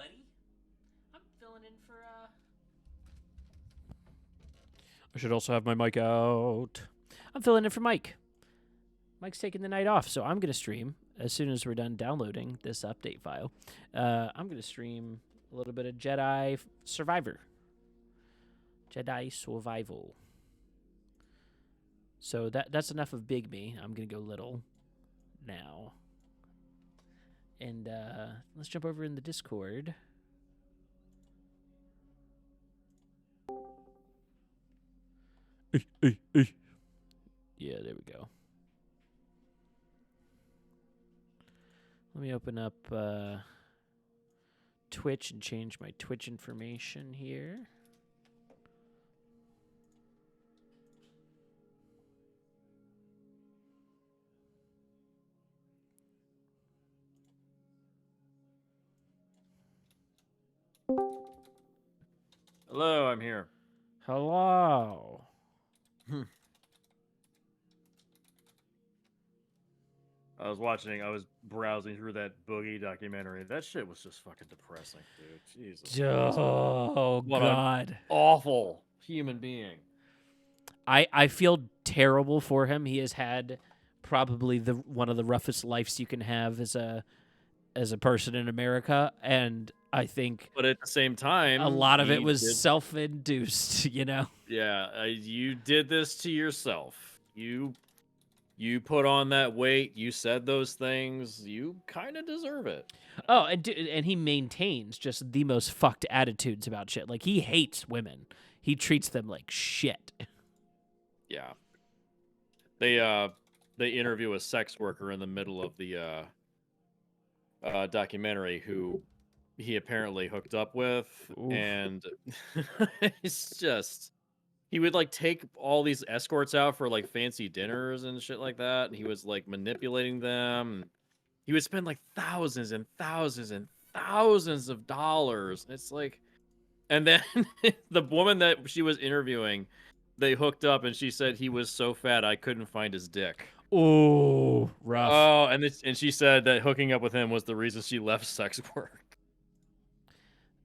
buddy. I'm filling in for I should also have my mic out. I'm filling in for Mike. Mike's taking the night off, so I'm going to stream as soon as we're done downloading this update file. I'm going to stream a little bit of Jedi Survivor. Jedi Survival. So that's enough of Big Me. I'm going to go little now. And let's jump over in the Discord. Yeah, there we go. Let me open up Twitch and change my Twitch information here. Hello, I'm here. Hello. I was browsing through that Boogie documentary. That shit was just fucking depressing, dude. Jesus. Oh, What God. an awful human being. I feel terrible for him. He has had probably one of the roughest lives you can have as a person in America, and I think But at the same time, a lot of it was self-induced, you know? Yeah, you did this to yourself. You put on that weight. You said those things. You kind of deserve it. Oh, and he maintains just the most fucked attitudes about shit. Like, he hates women. He treats them like shit. Yeah. They interview a sex worker in the middle of the documentary who he apparently hooked up with. Oof. And it's just, he would like take all these escorts out for like fancy dinners and shit like that, and he was like manipulating them. He would spend like thousands and thousands and thousands of dollars. It's like, and then the woman that she was interviewing, they hooked up, and she said he was so fat I couldn't find his dick. Oh, rough. Oh, and she said that hooking up with him was the reason she left sex work.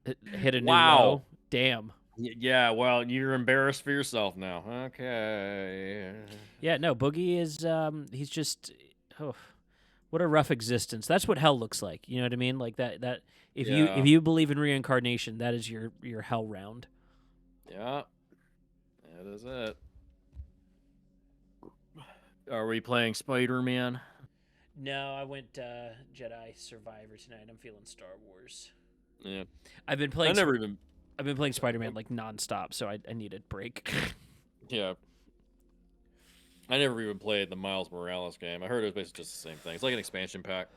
It hit a new Wow. low. Damn. Yeah, well, you're embarrassed for yourself now. Okay. Yeah, no, Boogie is he's just what a rough existence. That's what hell looks like. You know what I mean? Like that if Yeah. you believe in reincarnation, that is your hell round. Yeah. That is it. Are we playing Spider-Man? No, I went Jedi Survivor tonight. I'm feeling Star Wars. Yeah. I've been playing Spider-Man like nonstop, so I need a break. Yeah. I never even played the Miles Morales game. I heard it was basically just the same thing. It's like an expansion pack.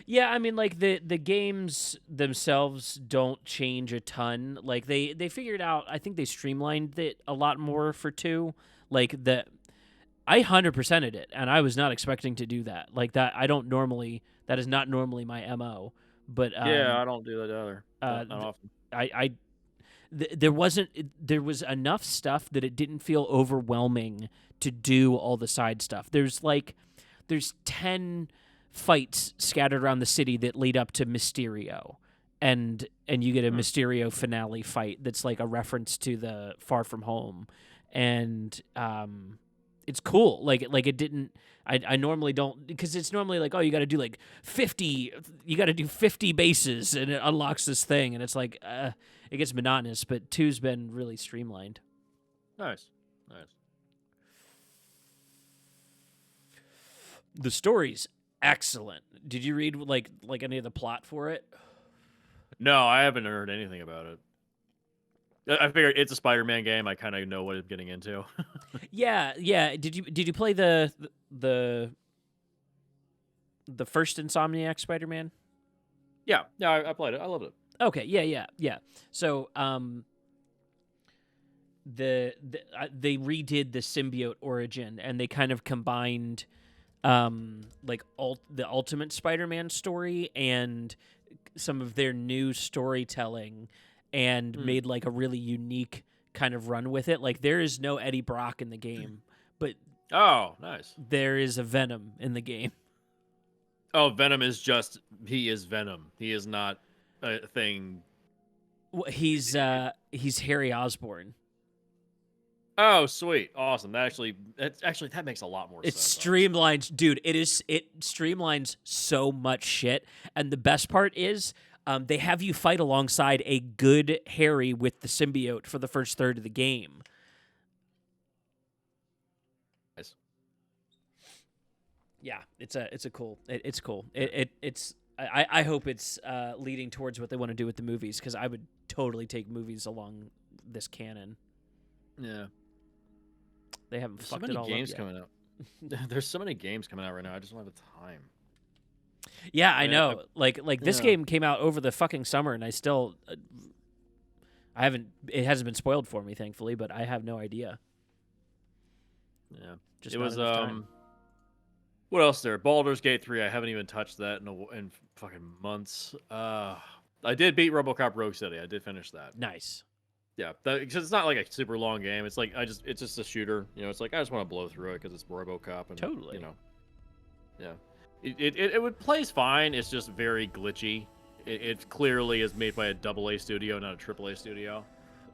Yeah, I mean, like the games themselves don't change a ton. Like they figured out. I think they streamlined it a lot more for 2. Like I 100%ed it, and I was not expecting to do that. Like that, that is not normally my MO. But Yeah, I don't do that either. Not often. There was enough stuff that it didn't feel overwhelming to do all the side stuff. There's 10 fights scattered around the city that lead up to Mysterio, and you get a Mysterio finale fight that's like a reference to the Far From Home, and it's cool. Like it didn't. I normally don't, because it's normally like, oh, you got to do like 50. You got to do 50 bases and it unlocks this thing, and it's like it gets monotonous. But 2's been really streamlined. Nice. The story's excellent. Did you read like any of the plot for it? No, I haven't heard anything about it. I figured it's a Spider-Man game. I kind of know what I'm getting into. Yeah. Did you play the first Insomniac Spider-Man? Yeah, I played it. I loved it. Okay, yeah. So, they redid the symbiote origin, and they kind of combined, the Ultimate Spider-Man story and some of their new storytelling, and made like a really unique kind of run with it. Like, there is no Eddie Brock in the game, but oh, nice. There is a Venom in the game. Oh, Venom is he is Venom. He is not thing. He's Harry Osborn. Oh, sweet, awesome. That makes a lot more It sense. streamlines, dude. It streamlines so much shit, and the best part is, they have you fight alongside a good Harry with the symbiote for the first third of the game. Nice. Yeah, it's cool. It's cool. I hope it's leading towards what they want to do with the movies, because I would totally take movies along this canon. Yeah. They haven't There's fucked so it many all games up yet. coming out. There's so many games coming out right now. I just don't have the time. Yeah, I Man, know. Like this yeah. game came out over the fucking summer, and I still, I haven't. It hasn't been spoiled for me, thankfully, but I have no idea. Yeah. Just It not was enough time. What else there? Baldur's Gate 3. I haven't even touched that in fucking months. I did beat RoboCop Rogue City. I did finish that. Nice. Yeah, because it's not like a super long game. It's like it's just a shooter. You know, it's like I just want to blow through it because it's RoboCop and Totally. You know, yeah, it would plays fine. It's just very glitchy. It clearly is made by a AA studio, not a AAA studio.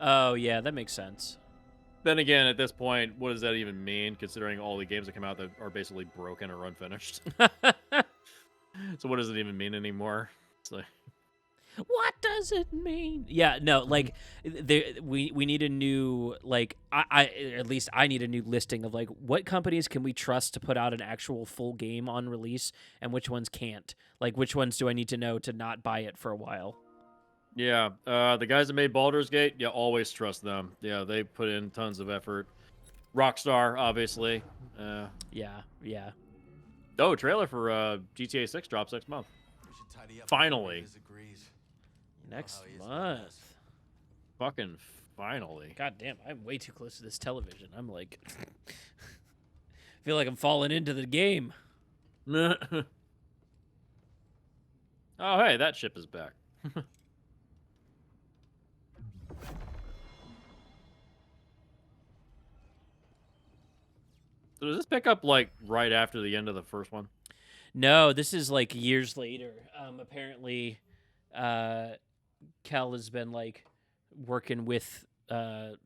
Oh yeah, that makes sense. Then again, at this point, what does that even mean? Considering all the games that come out that are basically broken or unfinished. So what does it even mean anymore? It's like, What does it mean? Yeah, no, like we need a new, like, I at least I need a new listing of like what companies can we trust to put out an actual full game on release and which ones can't. Like which ones do I need to know to not buy it for a while? yeah, the guys that made Baldur's Gate, yeah, always trust them. Yeah, they put in tons of effort. Rockstar, obviously. Yeah. Oh, trailer for GTA 6 drops next month. Finally. Next month. Fucking finally. God damn, I'm way too close to this television. I'm like, feel like I'm falling into the game. Oh, hey, that ship is back. So does this pick up like right after the end of the first one? No, this is like years later. Apparently, Kel has been like working with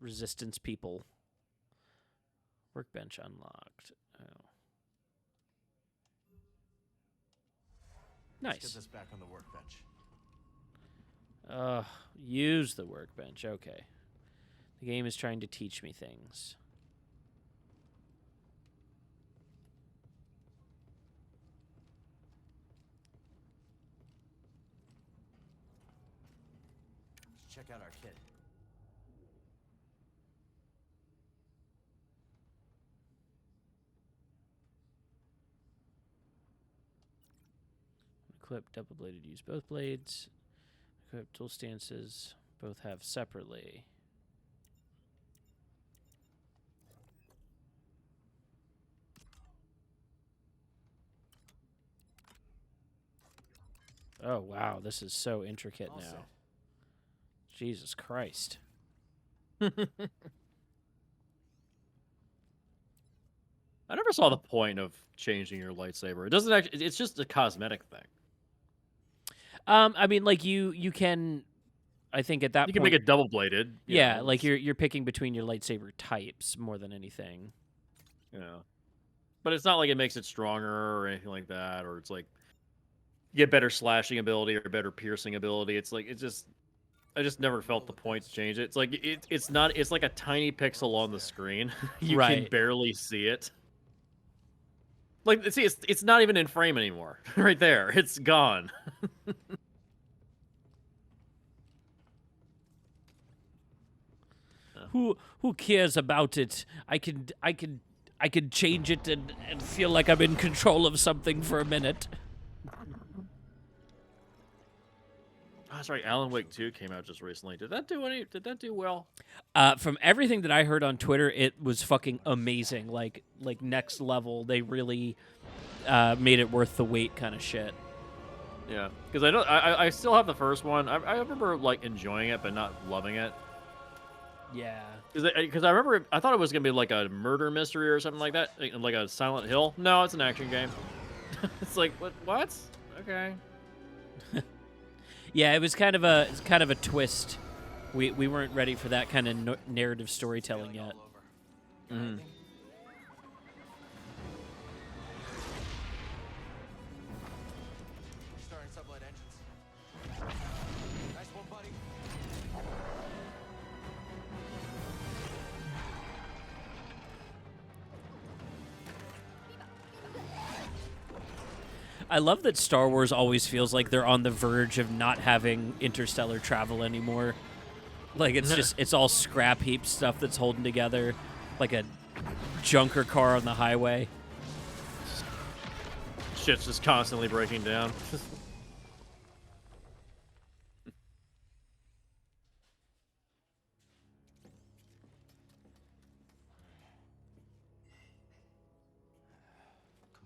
resistance people. Workbench unlocked. Oh. Let's get Nice. this back on the workbench. Use the workbench. Okay. The game is trying to teach me things. Let's check out our kit. Equip double bladed, use both blades. Equip tool stances, both have separately. Oh wow, this is so intricate All now. set. Jesus Christ. I never saw the point of changing your lightsaber. It doesn't actually. It's just a cosmetic thing. I mean, like you can, I think at that You point, can make it double bladed. yeah, like you're picking between your lightsaber types more than anything. Yeah. But it's not like it makes it stronger or anything like that, or it's like you get better slashing ability or better piercing ability. It's like I just never felt the point to change it. It's like it's not. It's like a tiny pixel on the screen. You can Right. barely see it. Like, see, it's not even in frame anymore. Right there, it's gone. Who cares about it? I could change it and feel like I'm in control of something for a minute. Oh, that's right. Alan Wake 2 came out just recently. Did that do well? From everything that I heard on Twitter, it was fucking amazing. Like next level. They really made it worth the wait, kind of shit. Yeah, because I still have the first one. I remember like enjoying it, but not loving it. Yeah. Because I remember I thought it was gonna be like a murder mystery or something like that, like a Silent Hill. No, it's an action game. It's like what? Okay. Yeah, it was kind of a twist. We weren't ready for that kind of narrative storytelling yet. Mhm. Starting sublight engines. Nice one, buddy. I love that Star Wars always feels like they're on the verge of not having interstellar travel anymore. Like it's all scrap heap stuff that's holding together, like a junker car on the highway. Shit's just constantly breaking down.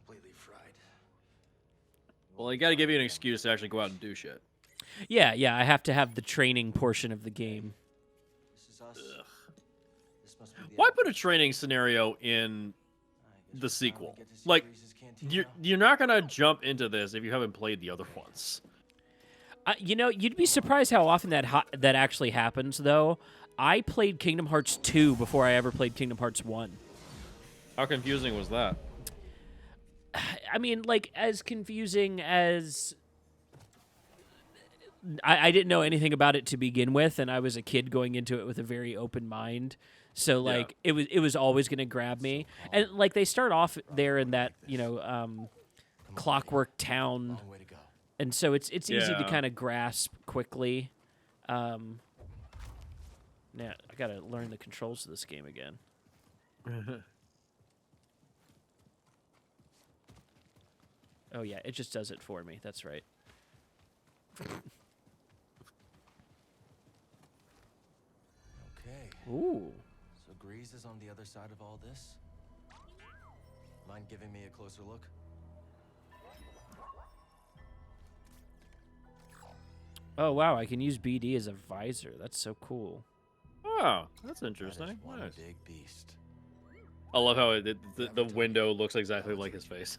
Completely fried. Well, I got to give you an excuse to actually go out and do shit. Yeah, I have to have the training portion of the game. This is us. This must be the Why put a training scenario in I guess the we finally sequel? get to see Like, Grease's cantina you're now. you're not gonna jump into this if you haven't played the other ones. You'd be surprised how often that actually happens, though. I played Kingdom Hearts 2 before I ever played Kingdom Hearts 1. How confusing was that? I mean, like, as confusing as... I didn't know anything about it to begin with, and I was a kid going into it with a very open mind. So, like, it was always going to grab me. And, like, they start off there in that, clockwork town... Long way to go. And so it's easy to Yeah. kind of grasp quickly. Now I gotta learn the controls of this game again. Oh yeah, it just does it for me. That's right. Okay. Ooh. So Grease is on the other side of all this? Mind giving me a closer look? Oh wow, I can use BD as a visor. That's so cool. Oh, that's That interesting. is one Nice. big beast. I love how the window looks exactly like his face.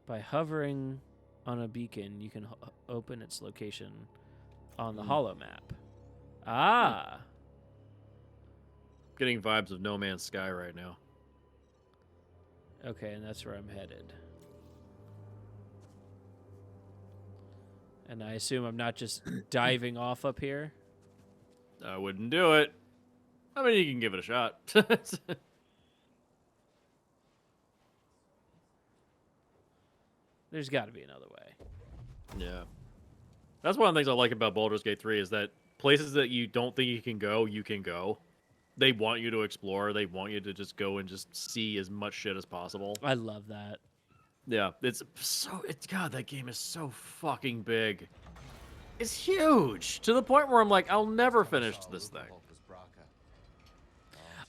By hovering on a beacon, you can open its location on the holo map. Ah. Getting vibes of No Man's Sky right now. Okay, and that's where I'm headed. And I assume I'm not just diving off up here. I wouldn't do it. I mean, you can give it a shot. There's got to be another way. Yeah. That's one of the things I like about Baldur's Gate 3 is that places that you don't think you can go. They want you to explore. They want you to just go and just see as much shit as possible. I love that. Yeah, God, that game is so fucking big. It's huge to the point where I'm like, I'll never finish this thing.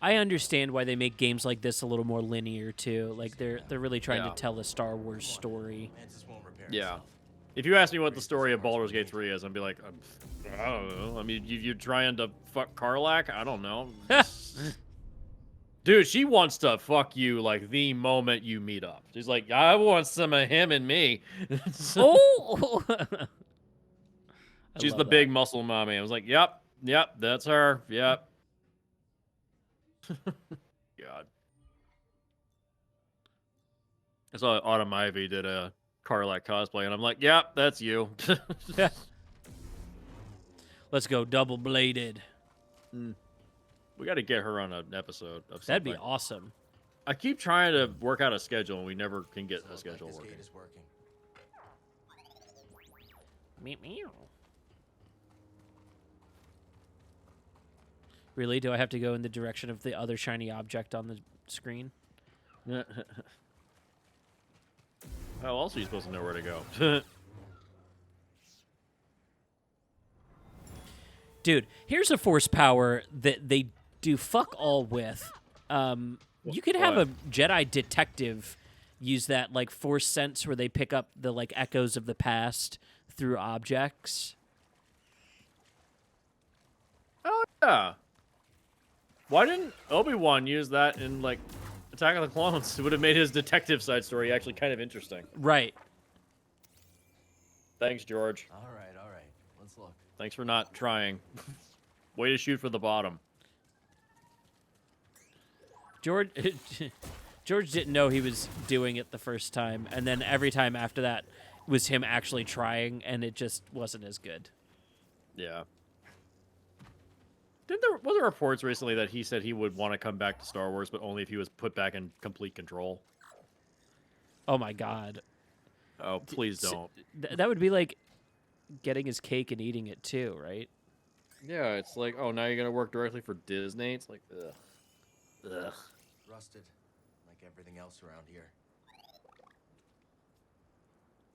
I understand why they make games like this a little more linear too. Like they're really trying Yeah. to tell a Star Wars story. Mantis won't repair Yeah. itself. If you ask me what the story of Baldur's Gate 3 is, I'd be like, I don't know. I mean, you're trying to fuck Karlak? I don't know. Dude, she wants to fuck you like the moment you meet up. She's like, I want some of him and me. Oh. She's the big muscle mommy. I was like, yep, that's her. Yep. God. I saw Autumn Ivy did a Karlak cosplay, and I'm like, yep, that's you. Let's go double bladed. We got to get her on an episode of That'd be something. awesome. I keep trying to work out a schedule, and we never can get a Looks schedule like this working. gate is working. Meow. Really? Do I have to go in the direction of the other shiny object on the screen? How else are you supposed to know where to go? Dude, here's a force power that they do fuck all with. You could have a Jedi detective use that like force sense where they pick up the like echoes of the past through objects. Oh yeah. Why didn't Obi-Wan use that in like Attack of the Clones. It would have made his detective side story actually kind of interesting. Right. Thanks, George. All right. Let's look. Thanks for not trying. Way to shoot for the bottom. George didn't know he was doing it the first time, and then every time after that was him actually trying, and it just wasn't as good. Yeah. Was there reports recently that he said he would want to come back to Star Wars, but only if he was put back in complete control? Oh my God. Oh, please don't. That would be like getting his cake and eating it too, right? Yeah, it's like, oh, now you're gonna work directly for Disney. It's like, ugh. Rusted, like everything else around here.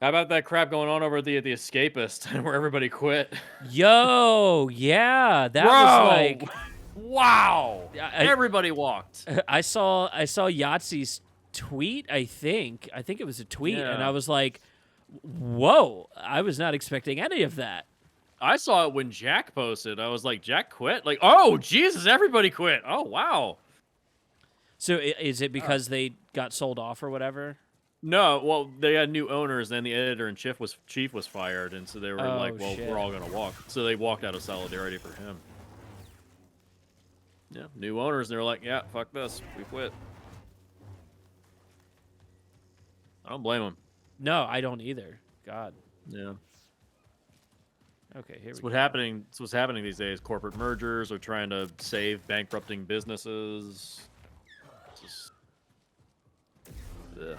How about that crap going on over at the Escapist, where everybody quit? Yo, yeah, that Bro! was like, wow. Everybody walked. I saw Yahtzee's tweet. I think it was a tweet, and Yeah. I was like, whoa! I was not expecting any of that. I saw it when Jack posted. I was like, Jack quit? Like, oh, Jesus, everybody quit. Oh, wow. So is it because they got sold off or whatever? No, well, they had new owners, and the editor-in-chief was fired, and so they were Oh, like, well, shit. we're all going to walk. So they walked out of solidarity for him. Yeah, new owners, and they were like, yeah, fuck this. We quit. I don't blame them. No, I don't either. God. Yeah. Okay, here It's we what's happening these days. Corporate mergers are trying to save bankrupting businesses. It's just, ugh,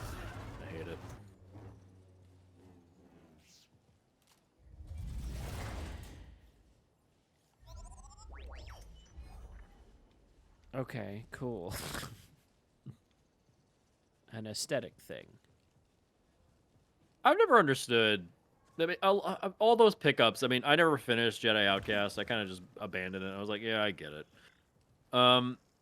I hate it. Okay, cool. An aesthetic thing. I've never understood. I mean, all those pickups. I mean, I never finished Jedi Outcast. I kind of just abandoned it. I was like, yeah, I get it.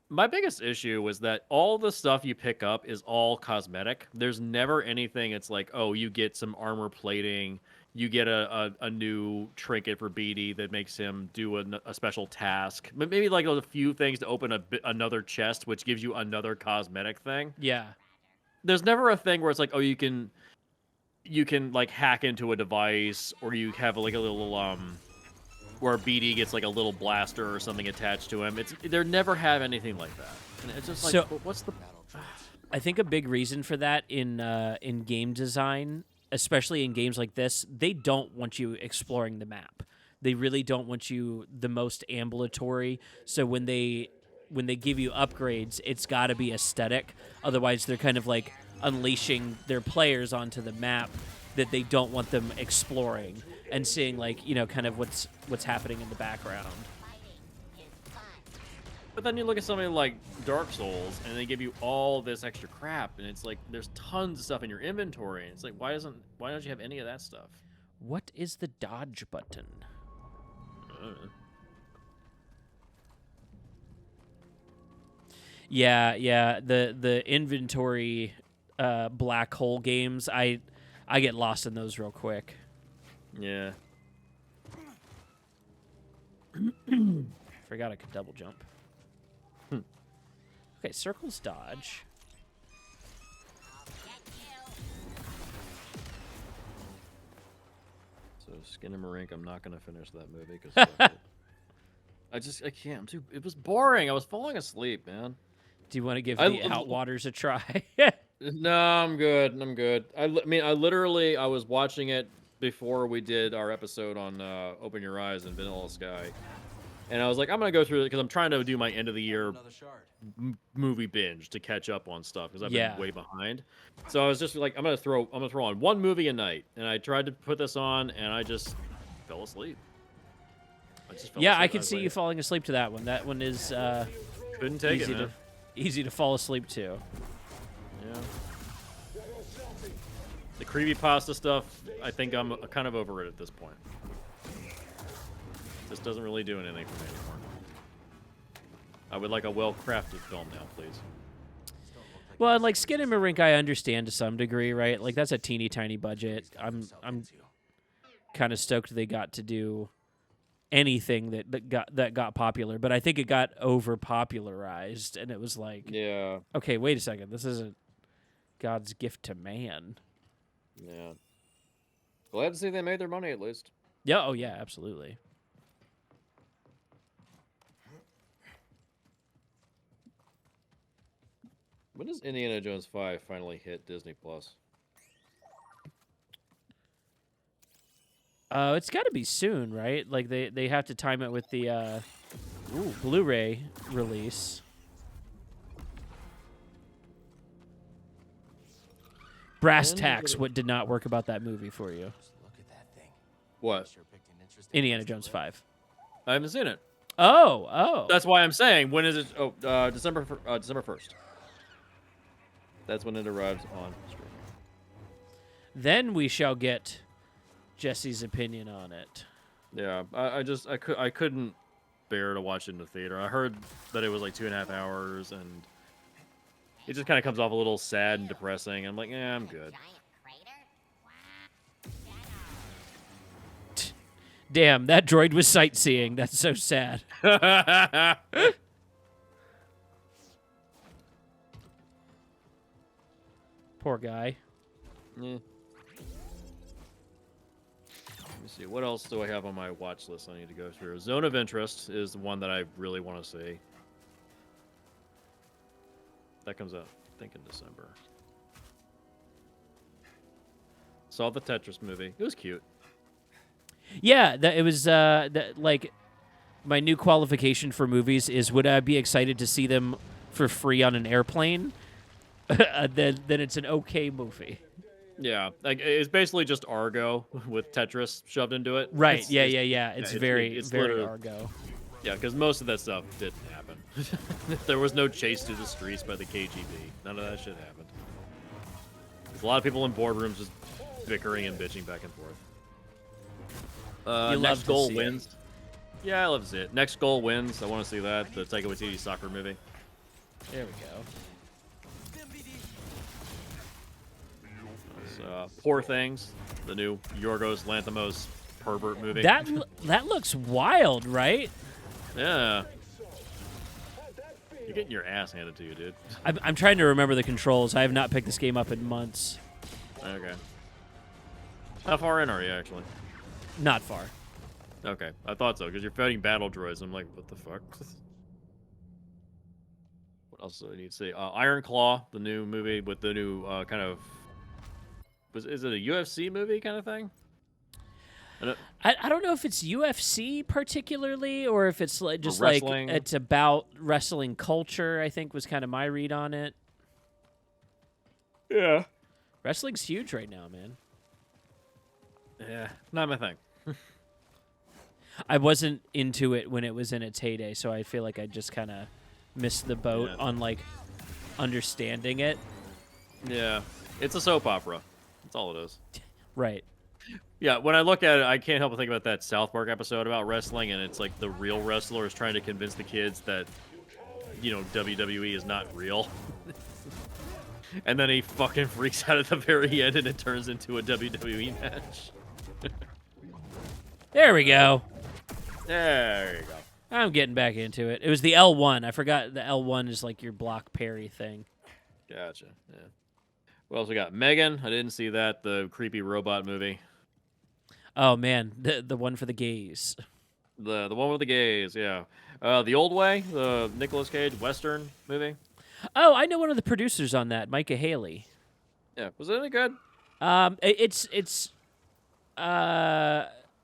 My biggest issue was that all the stuff you pick up is all cosmetic. There's never anything. It's like, oh, you get some armor plating. You get a new trinket for BD that makes him do a special task. Maybe like a few things to open another chest, which gives you another cosmetic thing. Yeah. There's never a thing where it's like, oh, you can like hack into a device, or you have like a little where BD gets like a little blaster or something attached to him. They never have anything like that. And it's just like, So- what's the I think a big reason for that in game design, especially in games like this, they don't want you exploring the map. They really don't want you the most ambulatory. So when they give you upgrades, it's got to be aesthetic. Otherwise, they're kind of like unleashing their players onto the map that they don't want them exploring and seeing, like, you know, kind of what's happening in the background. But then you look at something like Dark Souls, and they give you all this extra crap, and it's like there's tons of stuff in your inventory, and it's like, why don't you have any of that stuff? What is the dodge button? Yeah. The inventory black hole games, I get lost in those real quick. Yeah. Forgot I could double jump. Okay, circles dodge. So Skinamarink, I'm not gonna finish that movie because I can't. It was boring. I was falling asleep, man. Do you want to give I- the Outwaters a try? No, I'm good. I mean, I was watching it before we did our episode on Open Your Eyes and Vanilla Sky, and I was like, I'm gonna go through it because I'm trying to do my end of the year Another shard. movie binge to catch up on stuff because I've Yeah. been way behind. So I was just like, I'm gonna throw on one movie a night, and I tried to put this on, and I just fell asleep. Yeah, I asleep. can was see like, you falling asleep to that one. That one is couldn't take easy it, man. easy to fall asleep to. Yeah. The creepypasta stuff, I think I'm kind of over it at this point. This doesn't really do anything for me anymore. I would like a well-crafted film now, please. Well, and like Skinamarink, I understand to some degree, right? Like that's a teeny tiny budget. I'm kind of stoked they got to do anything that got popular, but I think it got over popularized, and it was like, Yeah. okay, wait a second, this isn't God's gift to man. Yeah. Glad to see they made their money at least. Yeah, oh yeah, absolutely. When does Indiana Jones 5 finally hit Disney Plus? It's got to be soon, right? Like they have to time it with the Blu-ray release. Brass When tacks. did it- What did not work about that movie for you? Just look at that thing. What? Sure picked an interesting Indiana place to Jones live. 5. I haven't seen it. Oh. That's why I'm saying, when is it? Oh, December 1st. That's when it arrives on stream. Then we shall get Jesse's opinion on it. Yeah, I couldn't bear to watch it in the theater. I heard that it was like 2.5 hours, and it just kind of comes off a little sad and depressing. I'm like, yeah, I'm good. Damn, that droid was sightseeing. That's so sad. Poor guy. Yeah. Let me see. What else do I have on my watch list I need to go through? Zone of Interest is the one that I really want to see. That comes out, I think, in December. Saw the Tetris movie. It was cute. Yeah, it was like my new qualification for movies is, would I be excited to see them for free on an airplane? Then it's an okay movie. Yeah, like it's basically just Argo with Tetris shoved into it. Right. It's Yeah. just- It's yeah, very it's very literally- Argo. Yeah, because most of that stuff didn't happen. There was no chase through the streets by the KGB. None of that shit happened. There's a lot of people in boardrooms just bickering and bitching back and forth. You love Next to goal see it. wins. Yeah, I love to see it. Next goal wins. I want to see that. The Taika Waititi soccer movie. There we go. Poor Things, the new Yorgos Lanthimos pervert movie. That looks wild, right? Yeah. You're getting your ass handed to you, dude. I'm trying to remember the controls. I have not picked this game up in months. Okay. How far in are you, actually? Not far. Okay, I thought so, because you're fighting battle droids. I'm like, what the fuck? What else do I need to say? Iron Claw, the new movie with the new kind of... Is it a UFC movie kind of thing? I don't know if it's UFC particularly, or if it's like just Or like wrestling. it's about wrestling culture, I think was kind of my read on it. Yeah. Wrestling's huge right now, man. Yeah, not my thing. I wasn't into it when it was in its heyday, so I feel like I just kind of missed the boat Yeah. on like understanding it. Yeah, it's a soap opera. That's all it is. Right. Yeah, when I look at it, I can't help but think about that South Park episode about wrestling, and it's like the real wrestler is trying to convince the kids that, WWE is not real. And then he fucking freaks out at the very end, and it turns into a WWE match. There we go. There you go. I'm getting back into it. It was the L1. I forgot the L1 is like your block parry thing. Gotcha. Yeah. What else we got? Megan. I didn't see that. The creepy robot movie. Oh man, the one for the gays. The one with the gays. Yeah. The Old Way. The Nicolas Cage Western movie. Oh, I know one of the producers on that, Micah Haley. Yeah. Was it any good?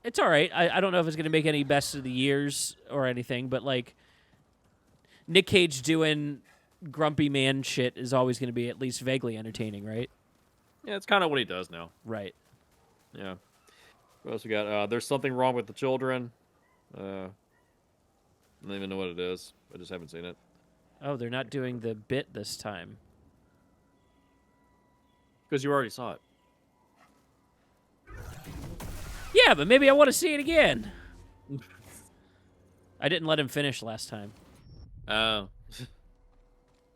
It's all right. I don't know if it's gonna make any best of the years or anything, but like Nick Cage doing grumpy man shit is always gonna be at least vaguely entertaining, right? Yeah, it's kind of what he does now. Right. Yeah. What else we got? There's something wrong with the children. I don't even know what it is. I just haven't seen it. Oh, they're not doing the bit this time. Because you already saw it. Yeah, but maybe I want to see it again. I didn't let him finish last time. Oh.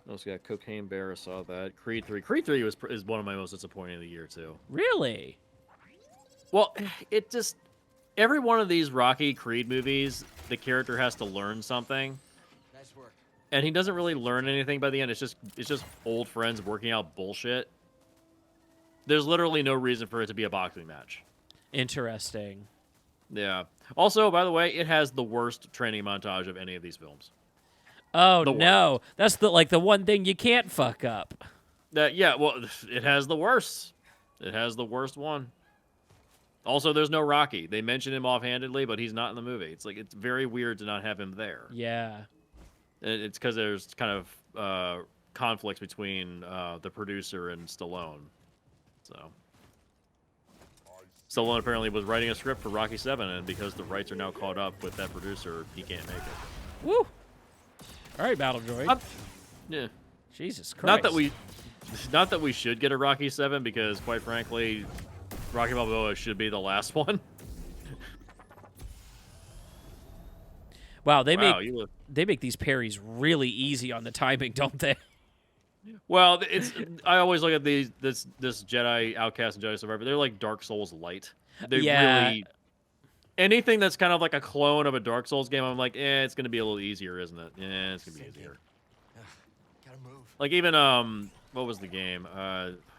Also got Cocaine Bear. I saw that. Creed 3. Creed 3 is one of my most disappointing of the year, too. Really? Well, it just... every one of these Rocky Creed movies, the character has to learn something, Nice work. and he doesn't really learn anything by the end. It's just old friends working out bullshit. There's literally no reason for it to be a boxing match. Interesting. Yeah. Also, by the way, it has the worst training montage of any of these films. Oh The no, that's the one thing you can't fuck up. Yeah, well, it has the worst. It has the worst one. Also, there's no Rocky. They mention him offhandedly, but he's not in the movie. It's like, it's very weird to not have him there. Yeah. And it's because there's kind of conflicts between the producer and Stallone. So Stallone apparently was writing a script for Rocky 7, and because the rights are now caught up with that producer, he can't make it. Woo. All right, Battle Droid. Yeah. Jesus Christ. Not that we should get a Rocky 7, because quite frankly, Rocky Balboa should be the last one. Wow, they Wow, make these parries really easy on the timing, don't they? Well, I always look at this Jedi Outcast and Jedi Survivor. They're like Dark Souls light. They really anything that's kind of like a clone of a Dark Souls game. I'm like, it's gonna be a little easier, isn't it? Yeah, it's gonna be easier. Gotta move. Like even what was the game?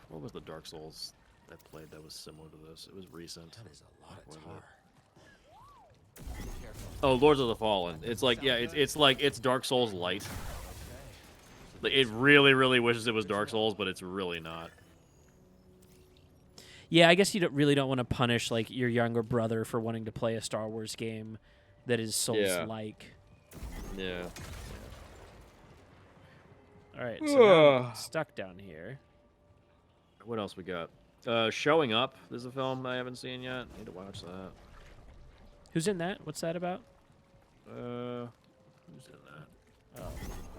What was the Dark Souls I played that was similar to this? It was recent. That is a lot of What was tar. Oh, Lords of the Fallen. It's like it's Dark Souls light. Like, it really, really wishes it was Dark Souls, but it's really not. Yeah, I guess you really don't want to punish like your younger brother for wanting to play a Star Wars game that is Souls-like. Yeah. All right, so now I'm stuck down here. What else we got? Showing Up. This is a film I haven't seen yet. Need to watch that. Who's in that? What's that about? Who's in that? Oh.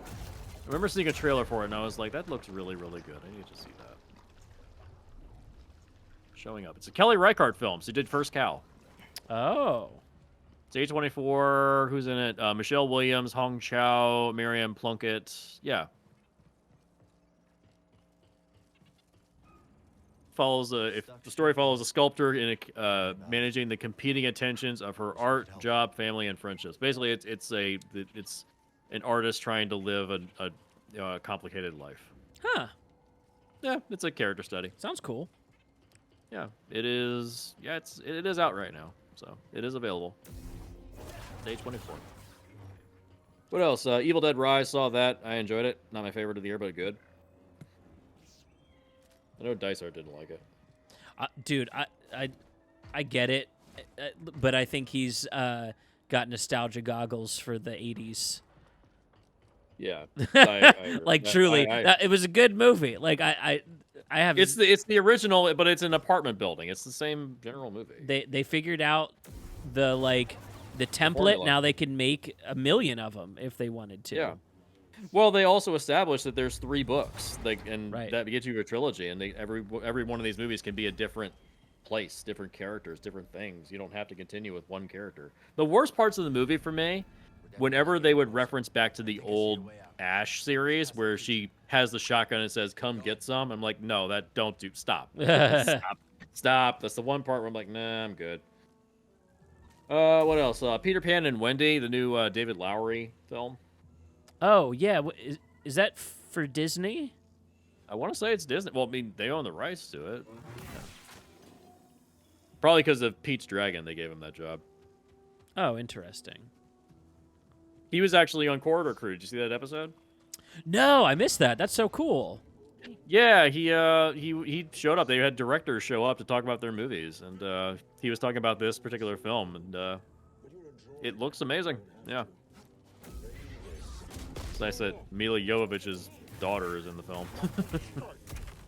I remember seeing a trailer for it, and I was like, that looks really, really good. I need to see that. Showing Up. It's a Kelly Reichardt film. She did First Cow. Oh. It's A24. Who's in it? Michelle Williams, Hong Chow, Miriam Plunkett. Yeah. The story follows a sculptor in managing the competing attentions of her art, job, family, and friendships. Basically, it's an artist trying to live a complicated life. Huh. Yeah, it's a character study. Sounds cool. Yeah, it is. Yeah, it is out right now, so it is available. It's A24. What else? Evil Dead Rise. Saw that. I enjoyed it. Not my favorite of the year, but good. I know Dysart didn't like it. Dude, I get it, but I think he's got nostalgia goggles for the 80s. Yeah, I agree. Like truly, it was a good movie. Like I have. It's the original, but it's an apartment building. It's the same general movie. They figured out the template. formula. Now they can make 1 million of them if they wanted to. Yeah. Well, they also established that there's 3 books, Right. that gets you a trilogy, and every one of these movies can be a different place, different characters, different things. You don't have to continue with one character. The worst parts of the movie for me, whenever they would reference back to the old Ash series, where she has the shotgun and says, "Come get some," I'm like, no, stop, stop. That's the one part where I'm like, nah, I'm good. What else? Peter Pan and Wendy, the new David Lowery film. Oh yeah, is that for Disney? I want to say it's Disney. Well, I mean, they own the rights to it. Yeah. Probably because of Pete's Dragon, they gave him that job. Oh, interesting. He was actually on Corridor Crew. Did you see that episode? No, I missed that. That's so cool. Yeah, he showed up. They had directors show up to talk about their movies, and he was talking about this particular film, and it looks amazing. Yeah. It's nice that Mila Jovovich's daughter is in the film.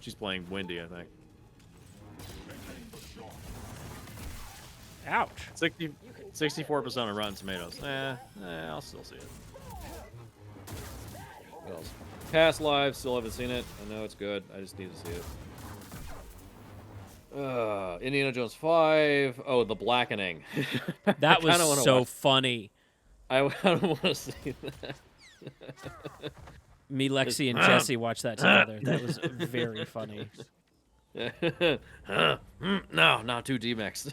She's playing Wendy, I think. Ouch. 64% on Rotten Tomatoes. I'll still see it. What else? Past Lives, still haven't seen it. I know it's good. I just need to see it. Indiana Jones 5. Oh, The Blackening. That was so funny. I don't want to see that. Me, Lexi, and Jesse watched that together. That was very funny. No, not 2D Max.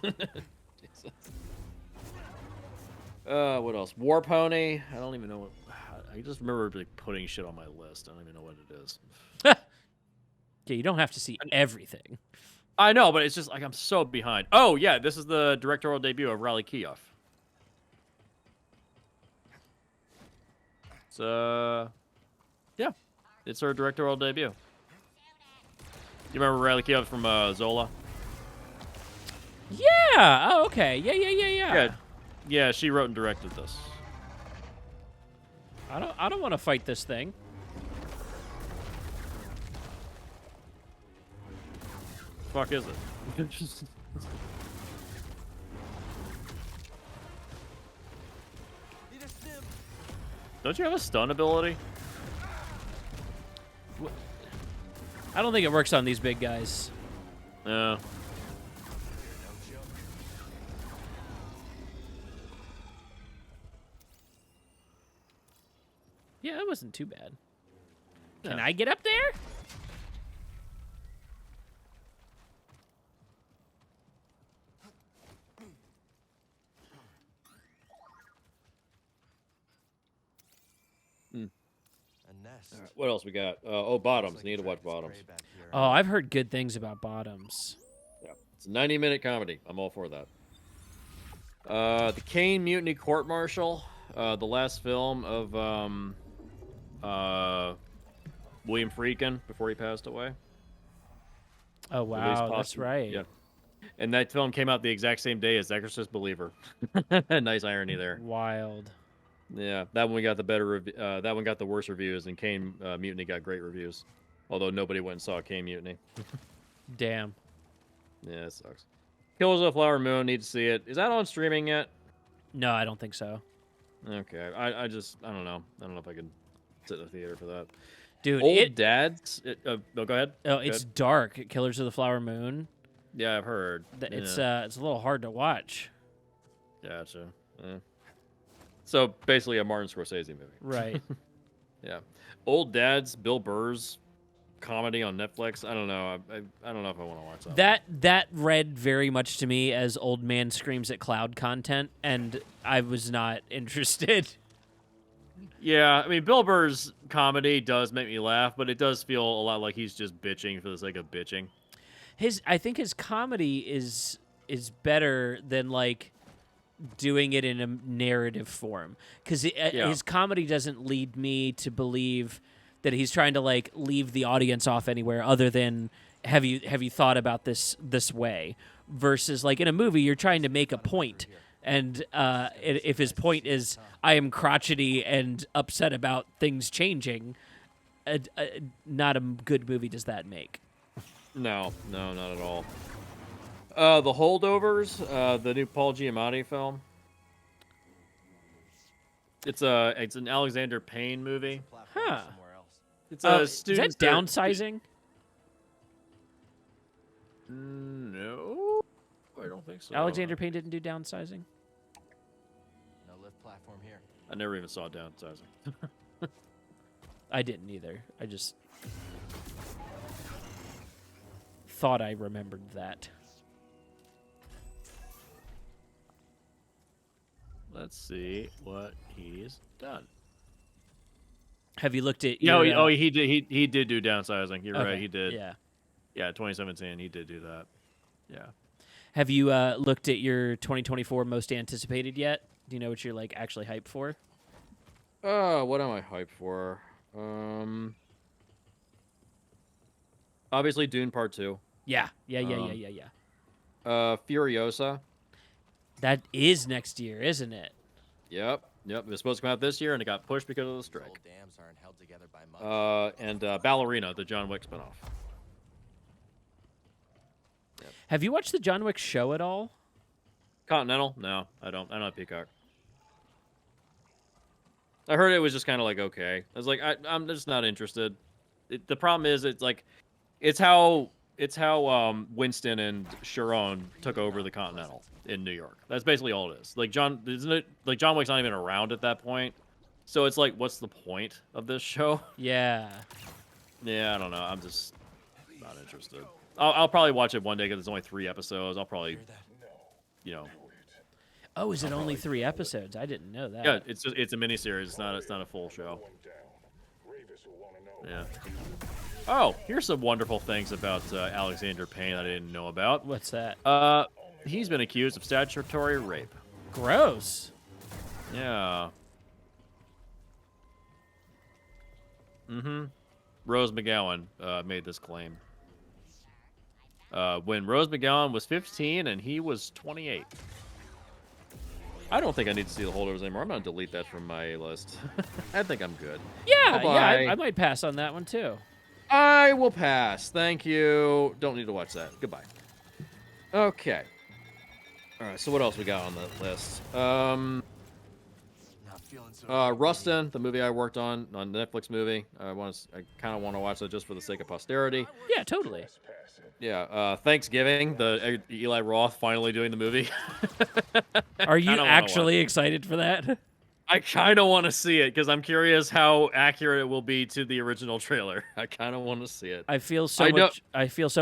What else? War Pony. I don't even know what. I just remember like putting shit on my list. I don't even know what it is. Yeah, you don't have to see everything. I know, but it's just like I'm so behind. Oh yeah, this is the directorial debut of Riley Keough. It's yeah, it's her directorial debut. You remember Riley Keough from Zola? Yeah. Oh, okay. Yeah. Yeah, yeah. She wrote and directed this. I don't want to fight this thing. Fuck is it? Don't you have a stun ability? I don't think it works on these big guys. No. Yeah, that wasn't too bad. Can Yeah. I get up there? A nest. All right, what else we got? Oh, Bottoms. Need to watch Bottoms. Oh, I've heard good things about Bottoms. Yeah, it's a 90-minute comedy. I'm all for that. The Kane Mutiny Court Martial, the last film of William Friedkin before he passed away. Oh wow, that's right. Yeah, and that film came out the exact same day as Exorcist Believer. Nice irony there. Wild. Yeah, that one got the better. That one got the worst reviews, and Kane Mutiny got great reviews. Although nobody went and saw Kane Mutiny. Damn. Yeah, it sucks. Killers of the Flower Moon. Need to see it. Is that on streaming yet? No, I don't think so. Okay, I don't know. I don't know if I can sit in the theater for that. Dude, Old Dads. No, go ahead. Oh, Go it's ahead. dark. Killers of the Flower Moon. Yeah, I've heard. It's Yeah. it's a little hard to watch. Gotcha. Yeah. So basically, a Martin Scorsese movie. Right. Yeah. Old Dads. Bill Burr's comedy on Netflix. I don't know. I don't know if I want to watch that. That read very much to me as old man screams at cloud content, and I was not interested. Yeah, I mean, Bill Burr's comedy does make me laugh, but it does feel a lot like he's just bitching for the sake of bitching. I think his comedy is better than like doing it in a narrative form, because Yeah. his comedy doesn't lead me to believe that he's trying to like leave the audience off anywhere other than have you thought about this way, versus like in a movie you're trying to make a point. And if his point is, I am crotchety and upset about things changing, not a good movie does that make. No, not at all. The Holdovers, the new Paul Giamatti film. It's an Alexander Payne movie. Huh. It's Is students that downsizing? No, I don't think so. Alexander Payne didn't do downsizing? No lift platform here. I never even saw Downsizing. I didn't either. I just thought I remembered that. Let's see what he's done. Have you looked at Yeah, your, he did. He did do Downsizing. You're right. okay, He did. Yeah. Yeah, 2017. He did do that. Yeah. Have you looked at your 2024 most anticipated yet? Do you know what you're like actually hyped for? What am I hyped for? Obviously Dune Part 2. Yeah. Furiosa. That is next year, isn't it? Yep. It was supposed to come out this year, and it got pushed because of the strike. Old dams aren't held together by much. And Ballerina, the John Wick spinoff. Have you watched the John Wick show at all? Continental? No, I don't. I don't have Peacock. I heard it was just kind of like okay. I was like, I'm just not interested. The problem is, it's how Winston and Sharon took over the Continental in New York. That's basically all it is. John Wick's not even around at that point, so it's like, what's the point of this show? Yeah. Yeah, I don't know. I'm just not interested. I'll probably watch it one day because it's only 3 episodes. I'll probably, Oh, is it only 3 episodes? I didn't know that. Yeah, it's a miniseries. It's not a full show. Yeah. Oh, here's some wonderful things about Alexander Payne I didn't know about. What's that? He's been accused of statutory rape. Gross. Yeah. Rose McGowan made this claim. When Rose McGowan was 15 and he was 28. I don't think I need to see the holdovers anymore. I'm going to delete that from my list. I think I'm good. Yeah, Bye-bye. yeah, I might pass on that one too. I will pass. Thank you. Don't need to watch that. Goodbye. Okay. All right, so what else we got on the list? Not feeling so Rustin, the movie I worked on the Netflix movie. I kind of want to watch that just for the sake of posterity. Yeah, totally. Yeah, Thanksgiving, the Eli Roth finally doing the movie. Are you Kinda wanna actually excited for that? I kind of want to see it because I'm curious how accurate it will be to the original trailer. I kind of want to see it. I feel so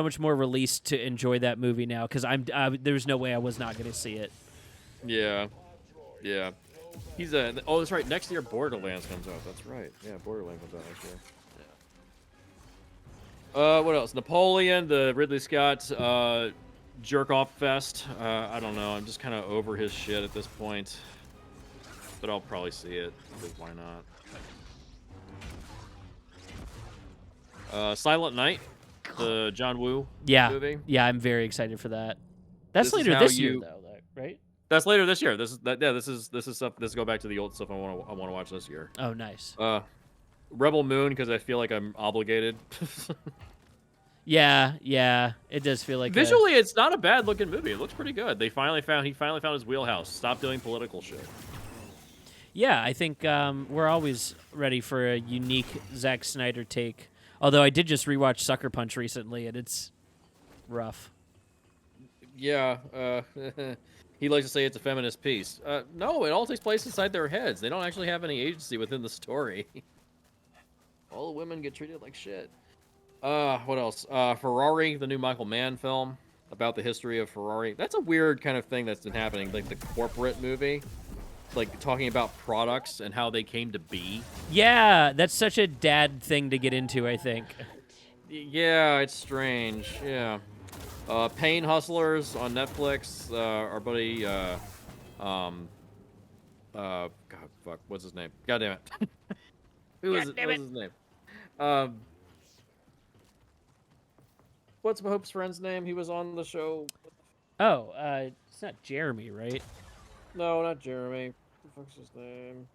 much more released to enjoy that movie now because there's no way I was not going to see it. Yeah. He's oh, that's right. Next year, Borderlands comes out. That's right. Yeah, Borderlands comes out next year. What else? Napoleon, the Ridley Scott jerk off fest. I don't know. I'm just kind of over his shit at this point. But I'll probably see it, because why not? Silent Night, the John Woo movie. Yeah, I'm very excited for that. That's This is later how this year, you- though, right? That's later this year. This is stuff. This go back to the old stuff I want to watch this year. Oh, nice. Rebel Moon, because I feel like I'm obligated. Yeah, it does feel like Visually, it's not a bad looking movie. It looks pretty good. He finally found his wheelhouse. Stop doing political shit. Yeah, I think we're always ready for a unique Zack Snyder take. Although I did just rewatch Sucker Punch recently, and it's rough. Yeah, he likes to say it's a feminist piece. No, it all takes place inside their heads. They don't actually have any agency within the story. All the women get treated like shit. What else? Ferrari, the new Michael Mann film about the history of Ferrari. That's a weird kind of thing that's been happening, like the corporate movie. Like talking about products and how they came to be. Yeah, that's such a dad thing to get into, I think. Yeah, it's strange. Yeah. Pain Hustlers on Netflix. Our buddy, God, fuck, what's his name? God damn it. What's his name? What's Hope's friend's name? He was on the show. Oh, it's not Jeremy, right? No, not Jeremy. What the fuck's his name?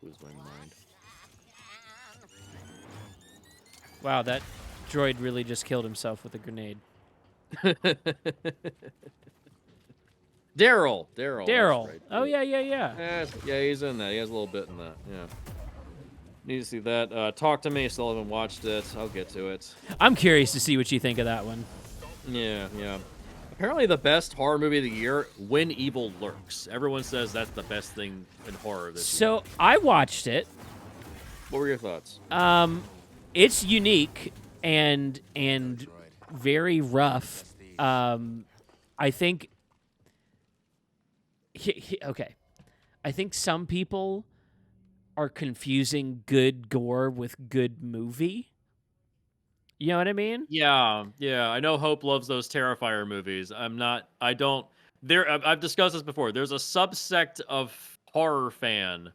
Lose my mind. Wow, that droid really just killed himself with a grenade. Daryl. Daryl. Right. Oh, yeah. Yeah, he's in that. He has a little bit in that. Yeah. Need to see that. Talk to Me. Still haven't watched it. I'll get to it. I'm curious to see what you think of that one. Yeah. Apparently, the best horror movie of the year, When Evil Lurks. Everyone says that's the best thing in horror this year. So I watched it. What were your thoughts? It's unique and very rough. I think. Okay, I think some people are confusing good gore with good movie. You know what I mean? Yeah. I know Hope loves those Terrifier movies. I've discussed this before. There's a subsect of horror fan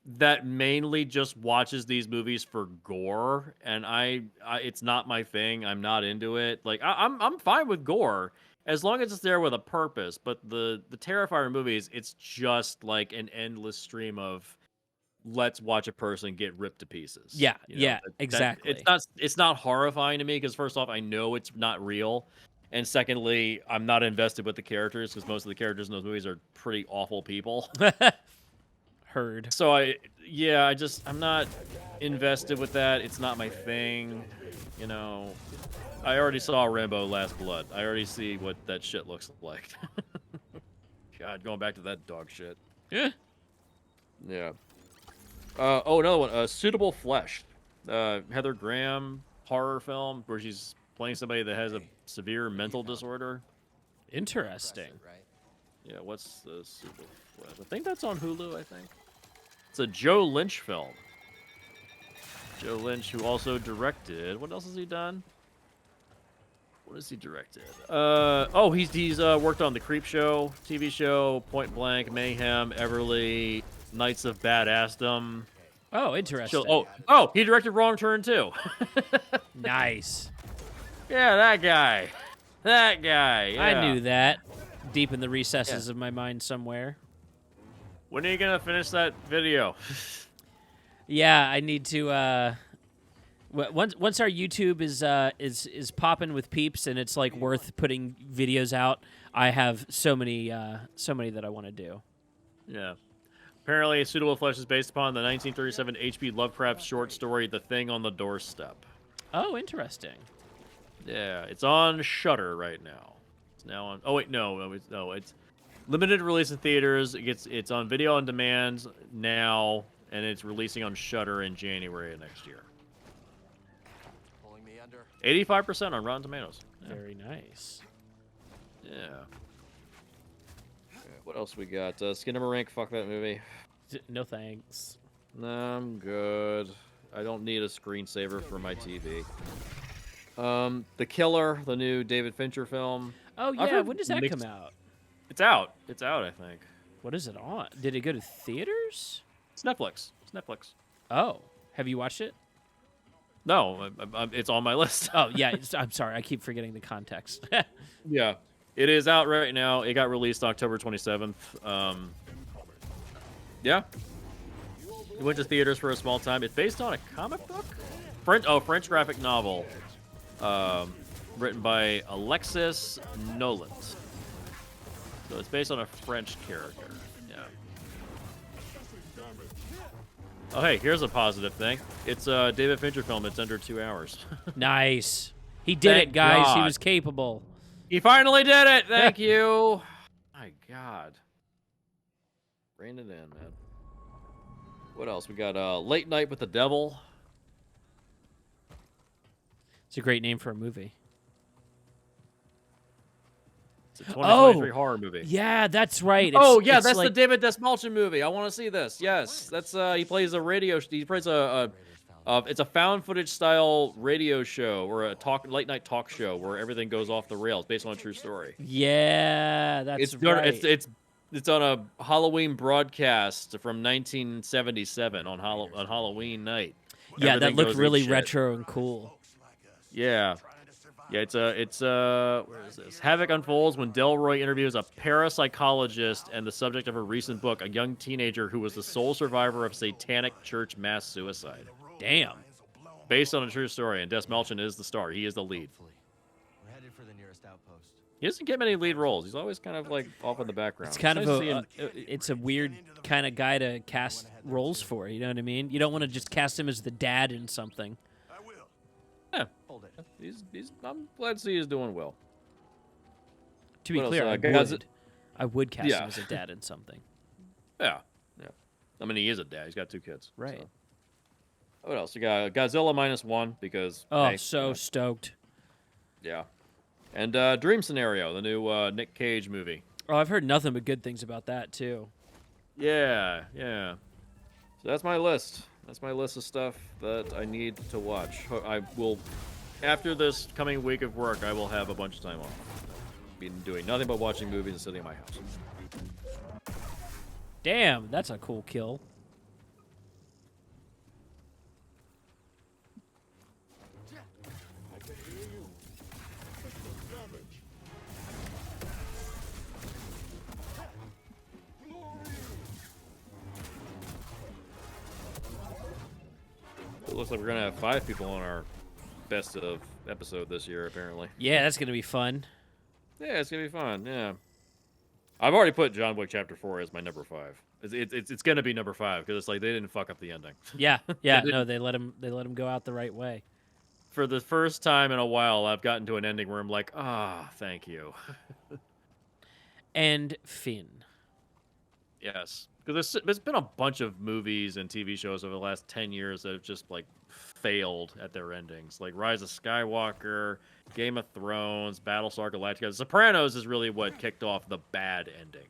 that mainly just watches these movies for gore, and it's not my thing. I'm not into it. Like I'm fine with gore as long as it's there with a purpose. But the Terrifier movies, it's just like an endless stream of let's watch a person get ripped to pieces. Yeah, exactly. It's not horrifying to me because first off, I know it's not real, and secondly, I'm not invested with the characters because most of the characters in those movies are pretty awful people. Heard. So I'm not invested with that. It's not my thing. You know, I already saw Rambo: Last Blood. I already see what that shit looks like. God, going back to that dog shit. Yeah. Yeah. Another one. Suitable Flesh. Heather Graham horror film where she's playing somebody that has a severe mental disorder. Interesting. Right? Yeah, what's the Super Flash? I think that's on Hulu, I think. It's a Joe Lynch film. Joe Lynch, who also directed... What else has he done? What has he directed? He's worked on The Creep Show, TV show, Point Blank, Mayhem, Everly, Knights of Badassdom. Oh, interesting. He directed Wrong Turn too. Nice. Yeah, that guy. That guy. Yeah. I knew that deep in the recesses of my mind somewhere. When are you gonna finish that video? Yeah, I need to. Once our YouTube is popping with peeps and it's like worth putting videos out, I have so many that I want to do. Yeah. Apparently, Suitable Flesh is based upon the 1937 H.P. Lovecraft short story "The Thing on the Doorstep." Oh, interesting. Yeah, it's on Shudder right now. It's now on. Oh wait, no, it's limited release in theaters. It's on video on demand now, and it's releasing on Shudder in January of next year. Pulling me under. 85% on Rotten Tomatoes. Yeah. Very nice. Yeah. What else we got? Skinamarink, fuck that movie. No thanks. No, I'm good. I don't need a screensaver for my TV. The Killer, the new David Fincher film. Oh I've yeah, heard when does that mixed- come out? It's out. It's out, I think. What is it on? Did it go to theaters? It's Netflix. It's Netflix. Oh, have you watched it? No, it's on my list. Oh yeah, I'm sorry, I keep forgetting the context. Yeah. It is out right now. It got released October 27th. Yeah. It went to theaters for a small time. It's based on a comic book? French graphic novel. Written by Alexis Nolant. So it's based on a French character. Yeah. Oh, hey, here's a positive thing. It's a David Fincher film. It's under 2 hours. Nice. He did Thank it, guys. He God. was capable. He finally did it. Thank you. My God. Rein it in, man. What else? We got Late Night with the Devil. It's a great name for a movie. It's a 2023 horror movie. Yeah, that's right. That's like, the David Desmalchin movie. I want to see this. Yes, that's he plays a radio. He plays it's a found footage style radio show or a late night talk show where everything goes off the rails based on a true story. Yeah, that's right. It's on a Halloween broadcast from 1977 on Halloween night. Yeah, that Everything looked goes really apeshit. retro and cool. Yeah. Yeah, it's where is this? Havoc unfolds when Delroy interviews a parapsychologist and the subject of her recent book, a young teenager who was the sole survivor of satanic church mass suicide. Damn. Based on a true story, and Des Melchin is the star. He is the lead. We're headed for the nearest outpost. He doesn't get many lead roles. He's always kind of like off in the background. It's kind nice of to see him. it's a weird kind of guy to cast roles for. You know what I mean? You don't want to just cast him as the dad in something. Yeah. Hold it. I'm glad to see he's doing well. To be What clear, else? I would cast Yeah. him as a dad in something. Yeah. Yeah. I mean, he is a dad. He's got 2 kids. Right. So. What else? You got Godzilla -1 because. Oh, hey, so stoked. Yeah. And Dream Scenario, the new Nick Cage movie. Oh, I've heard nothing but good things about that too. Yeah, yeah. So that's my list. That's my list of stuff that I need to watch. I will, after this coming week of work, I will have a bunch of time off. Been doing nothing but watching movies and sitting in my house. Damn, that's a cool kill. It looks like we're gonna have 5 people on our best of episode this year, apparently. Yeah, that's gonna be fun. Yeah, it's gonna be fun. Yeah, I've already put John Wick Chapter 4 as my number 5. It's gonna be number 5 because it's like they didn't fuck up the ending. Yeah, yeah. No, they let him go out the right way. For the first time in a while, I've gotten to an ending where I'm like, thank you. And Finn. Yes, because there's been a bunch of movies and TV shows over the last 10 years that have just like failed at their endings. Like Rise of Skywalker, Game of Thrones, Battlestar Galactica. The Sopranos is really what kicked off the bad ending.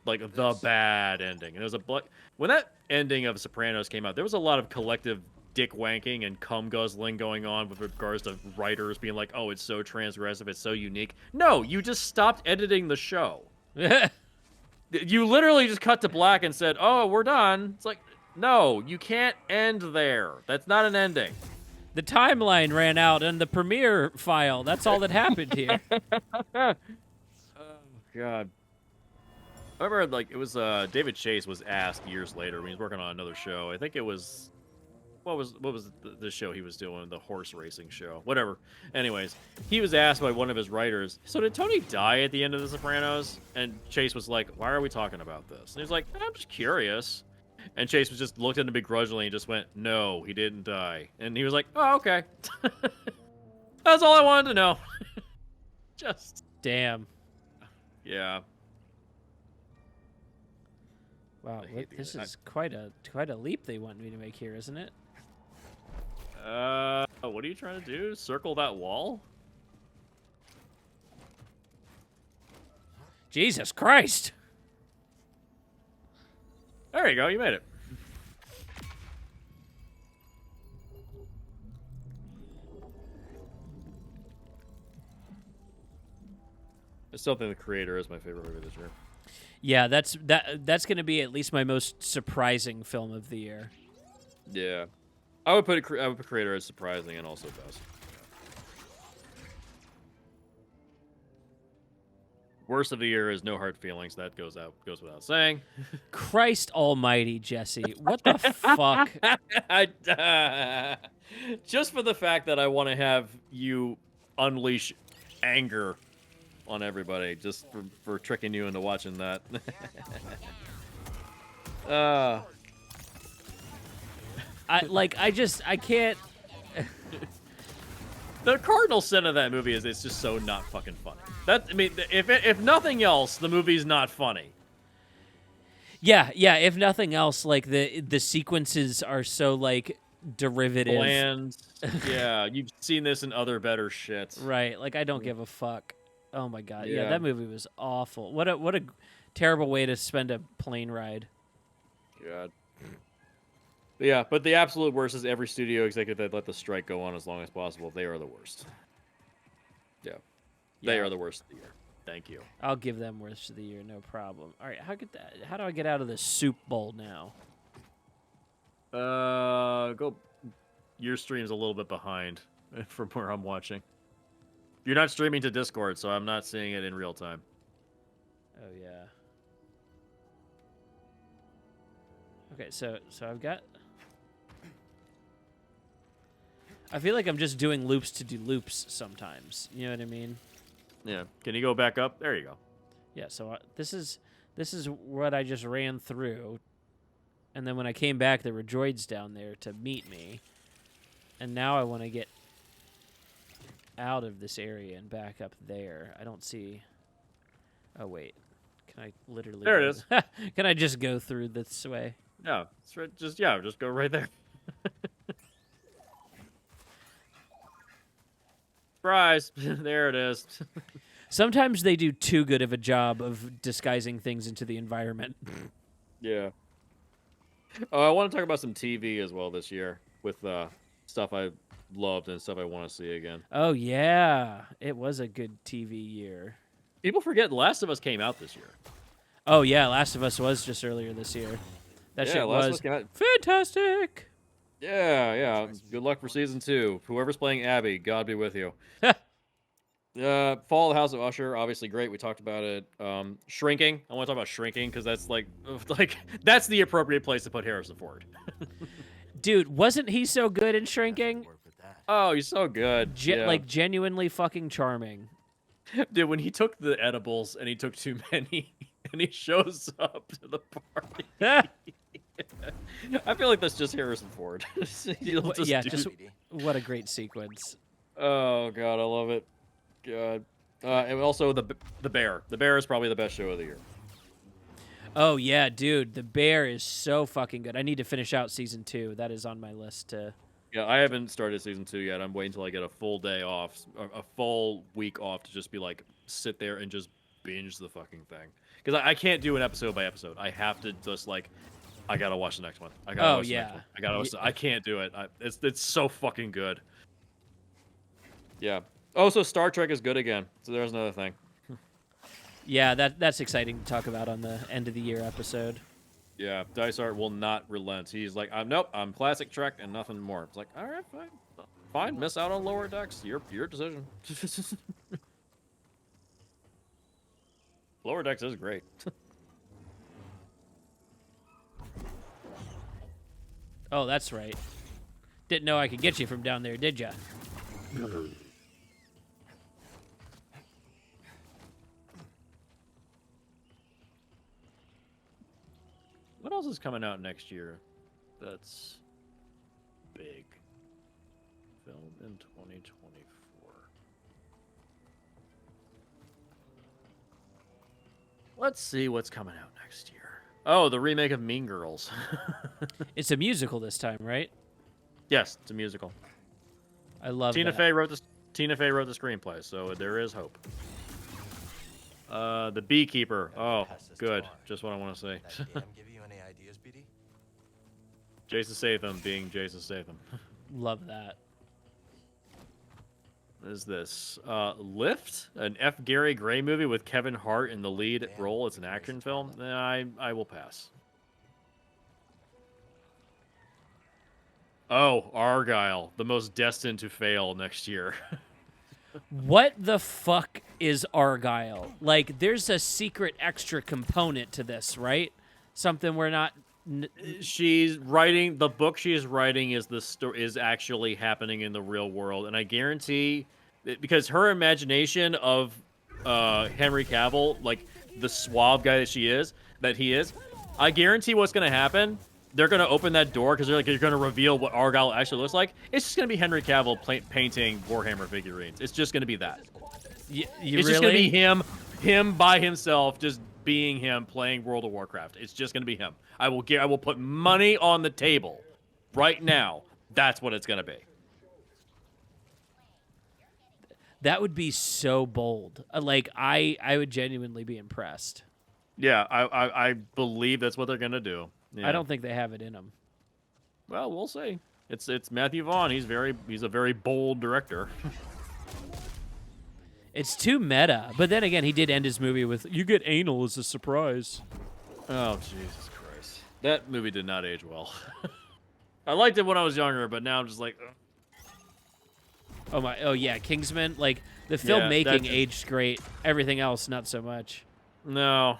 Like the bad ending. And it was when that ending of Sopranos came out, there was a lot of collective dick wanking and cum guzzling going on with regards to writers being like, "Oh, it's so transgressive, it's so unique." No, you just stopped editing the show. You literally just cut to black and said, "Oh, we're done." It's like, no, you can't end there. That's not an ending. The timeline ran out in the premiere file. That's all that happened here. Oh God. I remember, like, it was David Chase was asked years later when he was working on another show. I think it was what was the show he was doing, the horse racing show, whatever. Anyways, he was asked by one of his writers, "So did Tony die at the end of The Sopranos?" And Chase was like, "Why are we talking about this?" And he was like, "I'm just curious." And Chase was just looked at him begrudgingly and just went, "No, he didn't die." And he was like, "Oh, okay." That's all I wanted to know. Just Damn. yeah. Wow, I hate this the- is quite a leap they want me to make here, isn't it? What are you trying to do? Circle that wall? Jesus Christ! There you go, you made it. I still think The Creator is my favorite movie this year. Yeah, that's going to be at least my most surprising film of the year. Yeah. I would put Creator as surprising and also best. Worst of the year is No Hard Feelings. That goes without saying. Christ almighty, Jesse. What the fuck? Just for the fact that I want to have you unleash anger on everybody, just for tricking you into watching that. I can't. The cardinal sin of that movie is it's just so not fucking funny. If nothing else, the movie's not funny. Yeah. If nothing else, like the sequences are so like derivative. Bland. Yeah, you've seen this in other better shit. Right. Like I don't give a fuck. Oh my god. Yeah, Yeah. that movie was awful. What a terrible way to spend a plane ride. God. Yeah, but the absolute worst is every studio executive that let the strike go on as long as possible. They are the worst. Yeah. They Yeah. are the worst of the year. Thank you. I'll give them worst of the year, no problem. All right, how do I get out of this soup bowl now? Go. Your stream's a little bit behind from where I'm watching. You're not streaming to Discord, so I'm not seeing it in real time. Oh yeah. Okay, so I've got. I feel like I'm just doing loops to do loops sometimes. You know what I mean? Yeah. Can you go back up? There you go. Yeah. So this is what I just ran through, and then when I came back, there were droids down there to meet me, and now I want to get out of this area and back up there. I don't see. Oh wait, can I literally? There it go- is. Can I just go through this way? No, it's right, just go right there. Surprise! There it is. Sometimes they do too good of a job of disguising things into the environment. Yeah. Oh, I want to talk about some TV as well this year with stuff I loved and stuff I want to see again. Oh yeah, it was a good TV year. People forget Last of Us came out this year. Oh yeah, Last of Us was just earlier this year. That Yeah, shit Last of was Us came out. fantastic. Yeah. Good luck for season 2. Whoever's playing Abby, God be with you. Fall of the House of Usher, obviously great. We talked about it. Shrinking. I want to talk about Shrinking because that's like that's the appropriate place to put Harrison Ford. Dude, wasn't he so good in Shrinking? Work with that. Oh, he's so good. Yeah. Like genuinely fucking charming. Dude, when he took the edibles and he took too many and he shows up to the party. I feel like that's just Harrison Ford. He'll just Yeah, do- just what a great sequence. Oh god, I love it. God. And also the Bear. The Bear is probably the best show of the year. Oh yeah, dude, The Bear is so fucking good. I need to finish out season 2. That is on my list to Yeah, I haven't started season 2 yet. I'm waiting until I get a full day off, a full week off to just be like, sit there and just binge the fucking thing. Because I can't do an episode by episode. I have to just like, I gotta watch the next one. I gotta Oh watch the next yeah. one. I gotta watch. I can't do it. It's so fucking good. Yeah. Oh, so Star Trek is good again. So there's another thing. Yeah, that's exciting to talk about on the end of the year episode. Yeah, Dysart will not relent. He's like, nope, I'm classic Trek and nothing more. It's like, all right, fine, miss out on Lower Decks. Your decision. Lower Decks is great. Oh, that's right. Didn't know I could get you from down there, did ya? What else is coming out next year? That's big. Film in 2024. Let's see what's coming out next year. Oh, the remake of Mean Girls. It's a musical this time, right? Yes, it's a musical. I love Tina that. Fey wrote the screenplay, so there is hope. The Beekeeper. Oh, good. Just what I want to say. That game give you any ideas, BD? Jason Statham being Jason Statham. Love that. What is this? Lift? An F. Gary Gray movie with Kevin Hart in the lead role. It's an action film. I will pass. Oh, Argyle, the most destined to fail next year. What the fuck is Argyle? Like, there's a secret extra component to this, right? Something we're not. She's writing the book she is writing is actually happening in the real world, and I guarantee because her imagination of Henry Cavill, like the suave guy that he is, I guarantee what's gonna happen. They're gonna open that door because you're gonna reveal what Argyle actually looks like. It's just gonna be Henry Cavill painting Warhammer figurines. It's just gonna be that. It's just gonna be him by himself, just being him playing World of Warcraft. It's just gonna be him. I will put money on the table right now. That's what it's gonna be. That would be so bold. Like, I would genuinely be impressed. Yeah, I believe that's what they're gonna do. Yeah. I don't think they have it in them. Well, we'll see. It's Matthew Vaughn. He's a very bold director. It's too meta. But then again, he did end his movie with, you get anal as a surprise. Oh, Jesus Christ. That movie did not age well. I liked it when I was younger, but now I'm just like... Oh yeah, Kingsman. Like, the Yeah, filmmaking aged great. Everything else, not so much. No.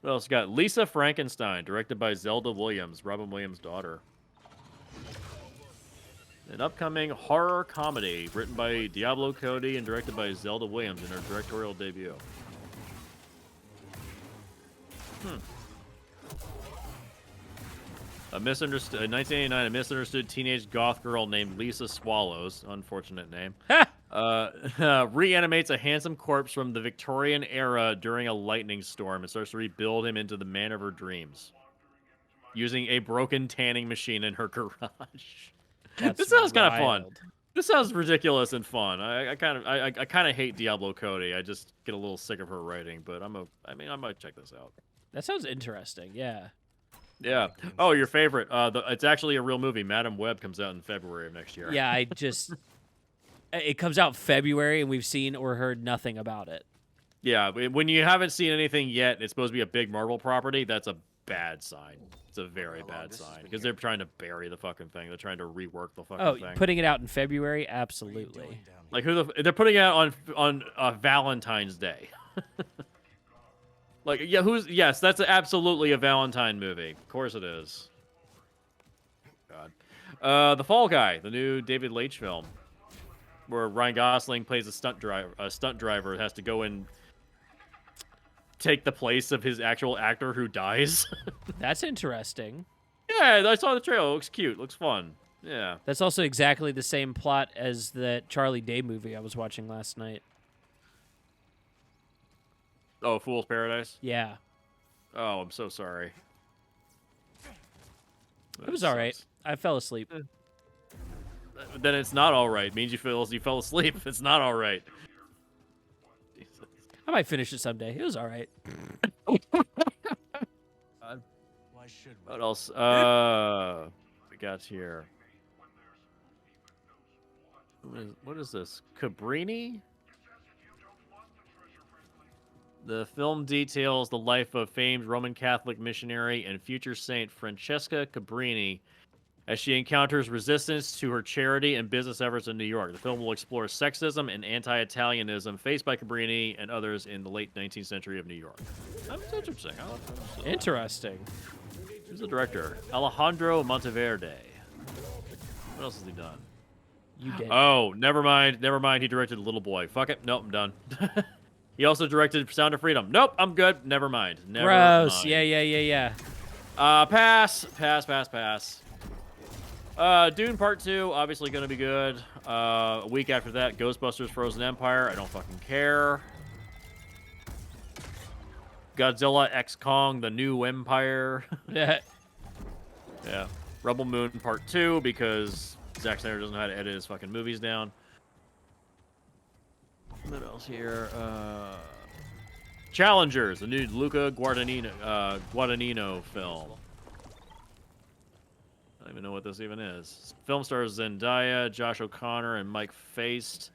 What else you got? Lisa Frankenstein, directed by Zelda Williams, Robin Williams' daughter. An upcoming horror comedy written by Diablo Cody and directed by Zelda Williams in her directorial debut. In 1989, a misunderstood teenage goth girl named Lisa Swallows, unfortunate name, reanimates a handsome corpse from the Victorian era during a lightning storm and starts to rebuild him into the man of her dreams, using a broken tanning machine in her garage. This sounds kind of fun. This sounds ridiculous and fun. I kind of hate Diablo Cody. I just get a little sick of her writing, but I might check this out. That sounds interesting, yeah. Yeah. Oh, your favorite. It's actually a real movie. Madam Web comes out in February of next year. Yeah, it comes out February, and we've seen or heard nothing about it. Yeah, when you haven't seen anything yet, it's supposed to be a big Marvel property. That's a bad sign. It's a very bad sign because they're trying to bury the fucking thing. They're trying to rework the fucking thing. Putting it out in February, absolutely. Like they're putting it out on Valentine's Day. Like, yeah, yes, that's absolutely a Valentine movie. Of course it is. God. The Fall Guy, the new David Leitch film, where Ryan Gosling plays a stunt driver has to go and take the place of his actual actor who dies. That's interesting. Yeah, I saw the trailer. It looks cute. Looks fun. Yeah. That's also exactly the same plot as that Charlie Day movie I was watching last night. Oh, Fool's Paradise? Yeah. Oh, I'm so sorry. It was all right. I fell asleep. then it's not all right. It means you fell asleep. It's not all right. Jesus. I might finish it someday. It was all right. Why should we? What else? We got here. What is this? Cabrini? The film details the life of famed Roman Catholic missionary and future saint Francesca Cabrini as she encounters resistance to her charity and business efforts in New York. The film will explore sexism and anti-Italianism faced by Cabrini and others in the late 19th century of New York. That's interesting. I like that. Interesting. Who's the director? Alejandro Monteverde. What else has he done? You did. Oh, never mind. Never mind. He directed Little Boy. Fuck it. Nope, I'm done. He also directed Sound of Freedom. Nope, I'm good. Never mind. Never Gross. mind. Yeah. Pass. Dune Part 2, obviously going to be good. A week after that, Ghostbusters Frozen Empire. I don't fucking care. Godzilla X Kong, The New Empire. Yeah. Yeah. Rebel Moon Part 2, because Zack Snyder doesn't know how to edit his fucking movies down. What else here? Challengers, the new Luca Guadagnino film. I don't even know what this even is. Film stars Zendaya, Josh O'Connor, and Mike Faced.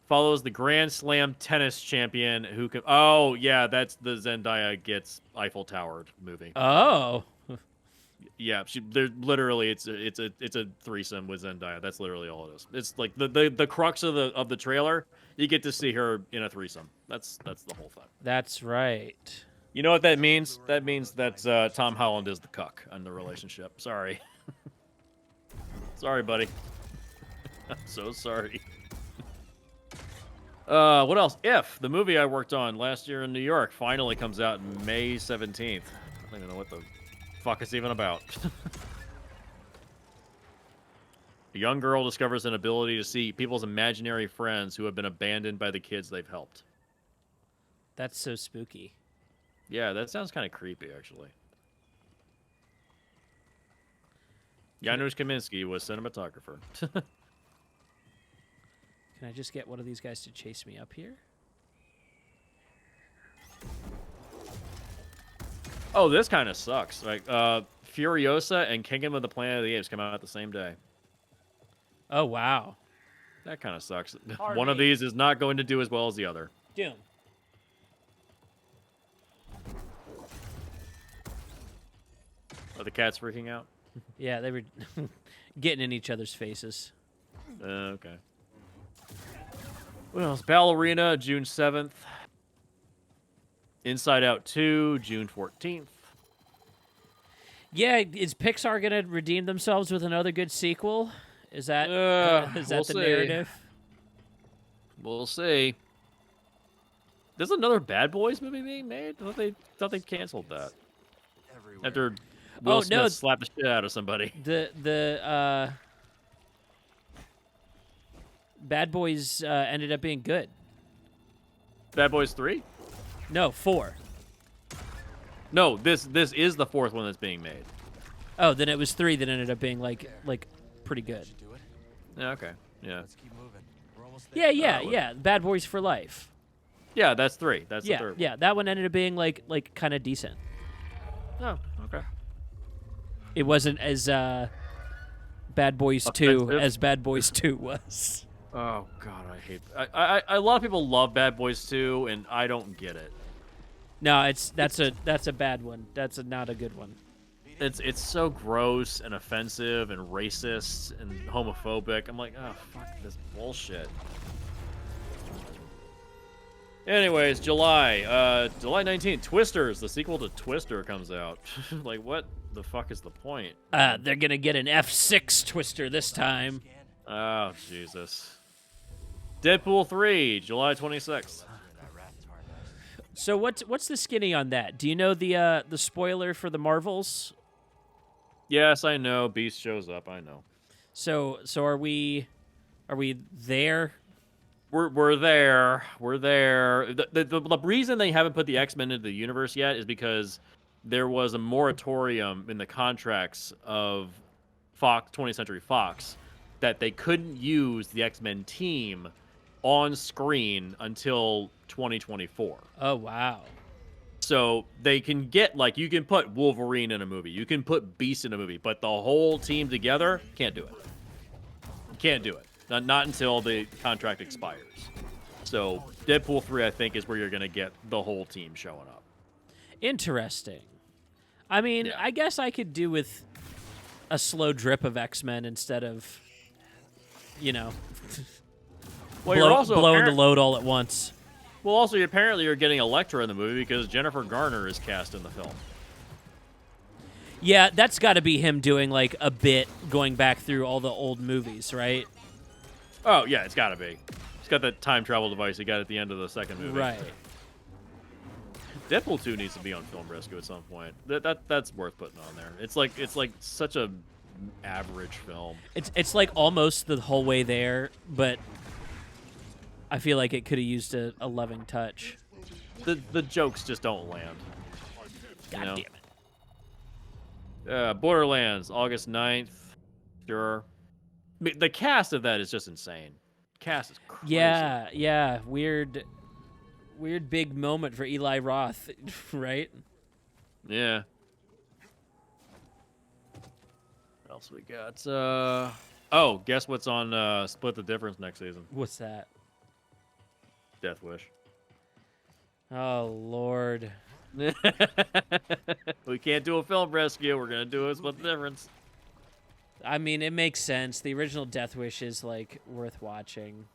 Follows the Grand Slam tennis champion who can... Oh, yeah, that's the Zendaya gets Eiffel Towered movie. Oh. Yeah, there's literally it's a threesome with Zendaya. That's literally all it is. It's like the crux of the trailer. You get to see her in a threesome. That's the whole thing. That's right. You know what that means? That means that Tom Holland is the cuck in the relationship. Sorry. Sorry, buddy. I'm so sorry. What else? If the movie I worked on last year in New York finally comes out May 17th. I don't even know what the fuck it's even about. A young girl discovers an ability to see people's imaginary friends who have been abandoned by the kids they've helped. That's so spooky. Yeah, that sounds kind of creepy, actually. Janusz Kaminski was cinematographer. Can I just get one of these guys to chase me up here? Oh, this kind of sucks. Like, Furiosa and Kingdom of the Planet of the Apes come out the same day. Oh, wow. That kind of sucks. Pardon One of me. these is not going to do as well as the other. Doom. Are the cats freaking out? Yeah, they were getting in each other's faces. Okay. What else? Ballerina, June 7th. Inside Out 2, June 14th. Yeah, is Pixar going to redeem themselves with another good sequel? Is that we'll the see. narrative? We'll see. There's another Bad Boys movie being made? I thought they canceled that. Everywhere. After Will Oh, Smith no. slapped the shit out of somebody. The Bad Boys ended up being good. Bad Boys 3? No, 4. No, this is the fourth one that's being made. Oh, then it was 3 that ended up being like pretty good. Did you do it? Yeah, okay. Yeah. Let's keep moving. We're almost there. Yeah. Bad Boys for Life. Yeah, that's 3. That's the Yeah, third yeah. That one ended up being like kind of decent. one. Oh, okay. It wasn't as Bad Boys 2 Offensive? as Bad Boys 2 was. Oh god, I hate. A lot of people love Bad Boys 2, and I don't get it. No, that's a bad one. That's not a good one. It's so gross and offensive and racist and homophobic. I'm like, oh fuck this bullshit. Anyways, July 19th, Twisters, the sequel to Twister comes out. Like, what the fuck is the point? They're gonna get an F6 Twister this time. Oh Jesus. Deadpool 3, July 26th. That rat tar nest. So what's the skinny on that? Do you know the spoiler for the Marvels? Yes, I know. Beast shows up. I know. So are we there? We're there. We're there. The reason they haven't put the X-Men into the universe yet is because there was a moratorium in the contracts of 20th Century Fox that they couldn't use the X-Men team on screen until 2024. Oh, wow. So they can get, like, you can put Wolverine in a movie, you can put Beast in a movie, but the whole team together, can't do it. You can't do it. Not until the contract expires. So Deadpool 3, I think, is where you're going to get the whole team showing up. Interesting. I mean, Yeah. I guess I could do with a slow drip of X-Men instead of, you know, Well, you're also blowing the load all at once. Well, also, apparently you're getting Elektra in the movie because Jennifer Garner is cast in the film. Yeah, that's got to be him doing, like, a bit going back through all the old movies, right? Oh, yeah, it's got to be. He's got that time travel device he got at the end of the second movie. Right. Deadpool 2 needs to be on Film Rescue at some point. That's worth putting on there. It's like such a average film. It's like almost the whole way there, but I feel like it could have used a loving touch. The jokes just don't land. God damn it. Borderlands, August 9th. Sure. I mean, the cast of that is just insane. Cast is crazy. Yeah. Weird big moment for Eli Roth, right? Yeah. What else we got? Oh, guess what's on Split the Difference next season? What's that? Death Wish. Oh, Lord. We can't do a Film Rescue. We're going to do a Split the Difference. I mean, it makes sense. The original Death Wish is, like, worth watching.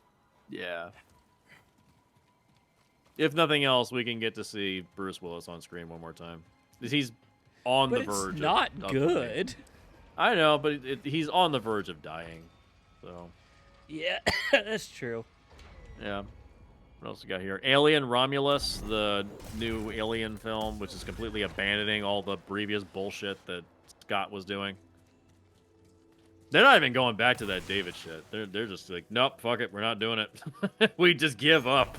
Yeah. If nothing else, we can get to see Bruce Willis on screen one more time. He's on the verge. It's not of good. I know, but he's on the verge of dying. So. Yeah, that's true. Yeah. What else we got here? Alien Romulus, the new Alien film, which is completely abandoning all the previous bullshit that Scott was doing. They're not even going back to that David shit. They're just like, nope, fuck it, we're not doing it. We just give up.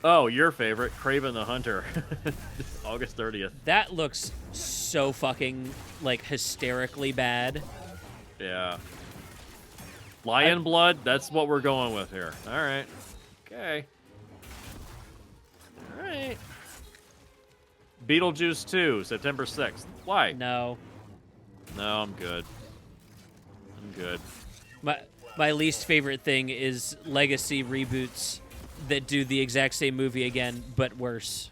Oh, your favorite, Kraven the Hunter. August 30th. That looks so fucking, like, hysterically bad. Yeah. Lion blood, that's what we're going with here. All right. Okay. All right. Beetlejuice 2, September 6th. Why? No. No, I'm good. I'm good. My least favorite thing is legacy reboots that do the exact same movie again, but worse.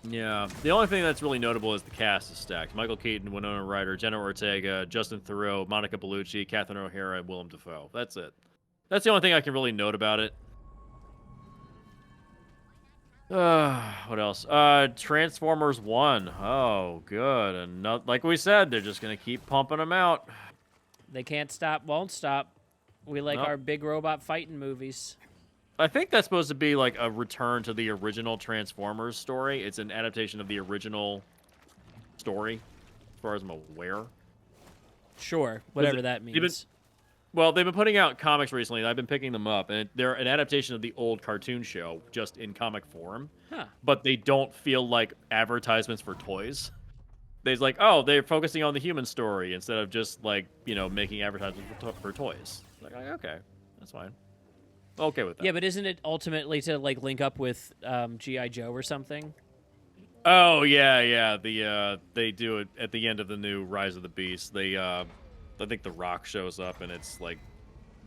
Yeah. The only thing that's really notable is the cast is stacked. Michael Keaton, Winona Ryder, Jenna Ortega, Justin Theroux, Monica Bellucci, Catherine O'Hara, and Willem Dafoe. That's it. That's the only thing I can really note about it. What else? Transformers 1. Oh, good. And not, like we said, they're just going to keep pumping them out. They can't stop, won't stop. We like Nope. our big robot fighting movies. I think that's supposed to be like a return to the original Transformers story. It's an adaptation of the original story, as far as I'm aware. Sure, whatever that means. Well, they've been putting out comics recently, and I've been picking them up, and they're an adaptation of the old cartoon show, just in comic form. Huh. But they don't feel like advertisements for toys. They're like, oh, they're focusing on the human story instead of just, like, you know, making advertisements for toys. Like, okay, that's fine. Okay with that. Yeah, but isn't it ultimately to, like, link up with G.I. Joe or something? Oh, yeah. They do it at the end of the new Rise of the Beast. I think The Rock shows up, and it's like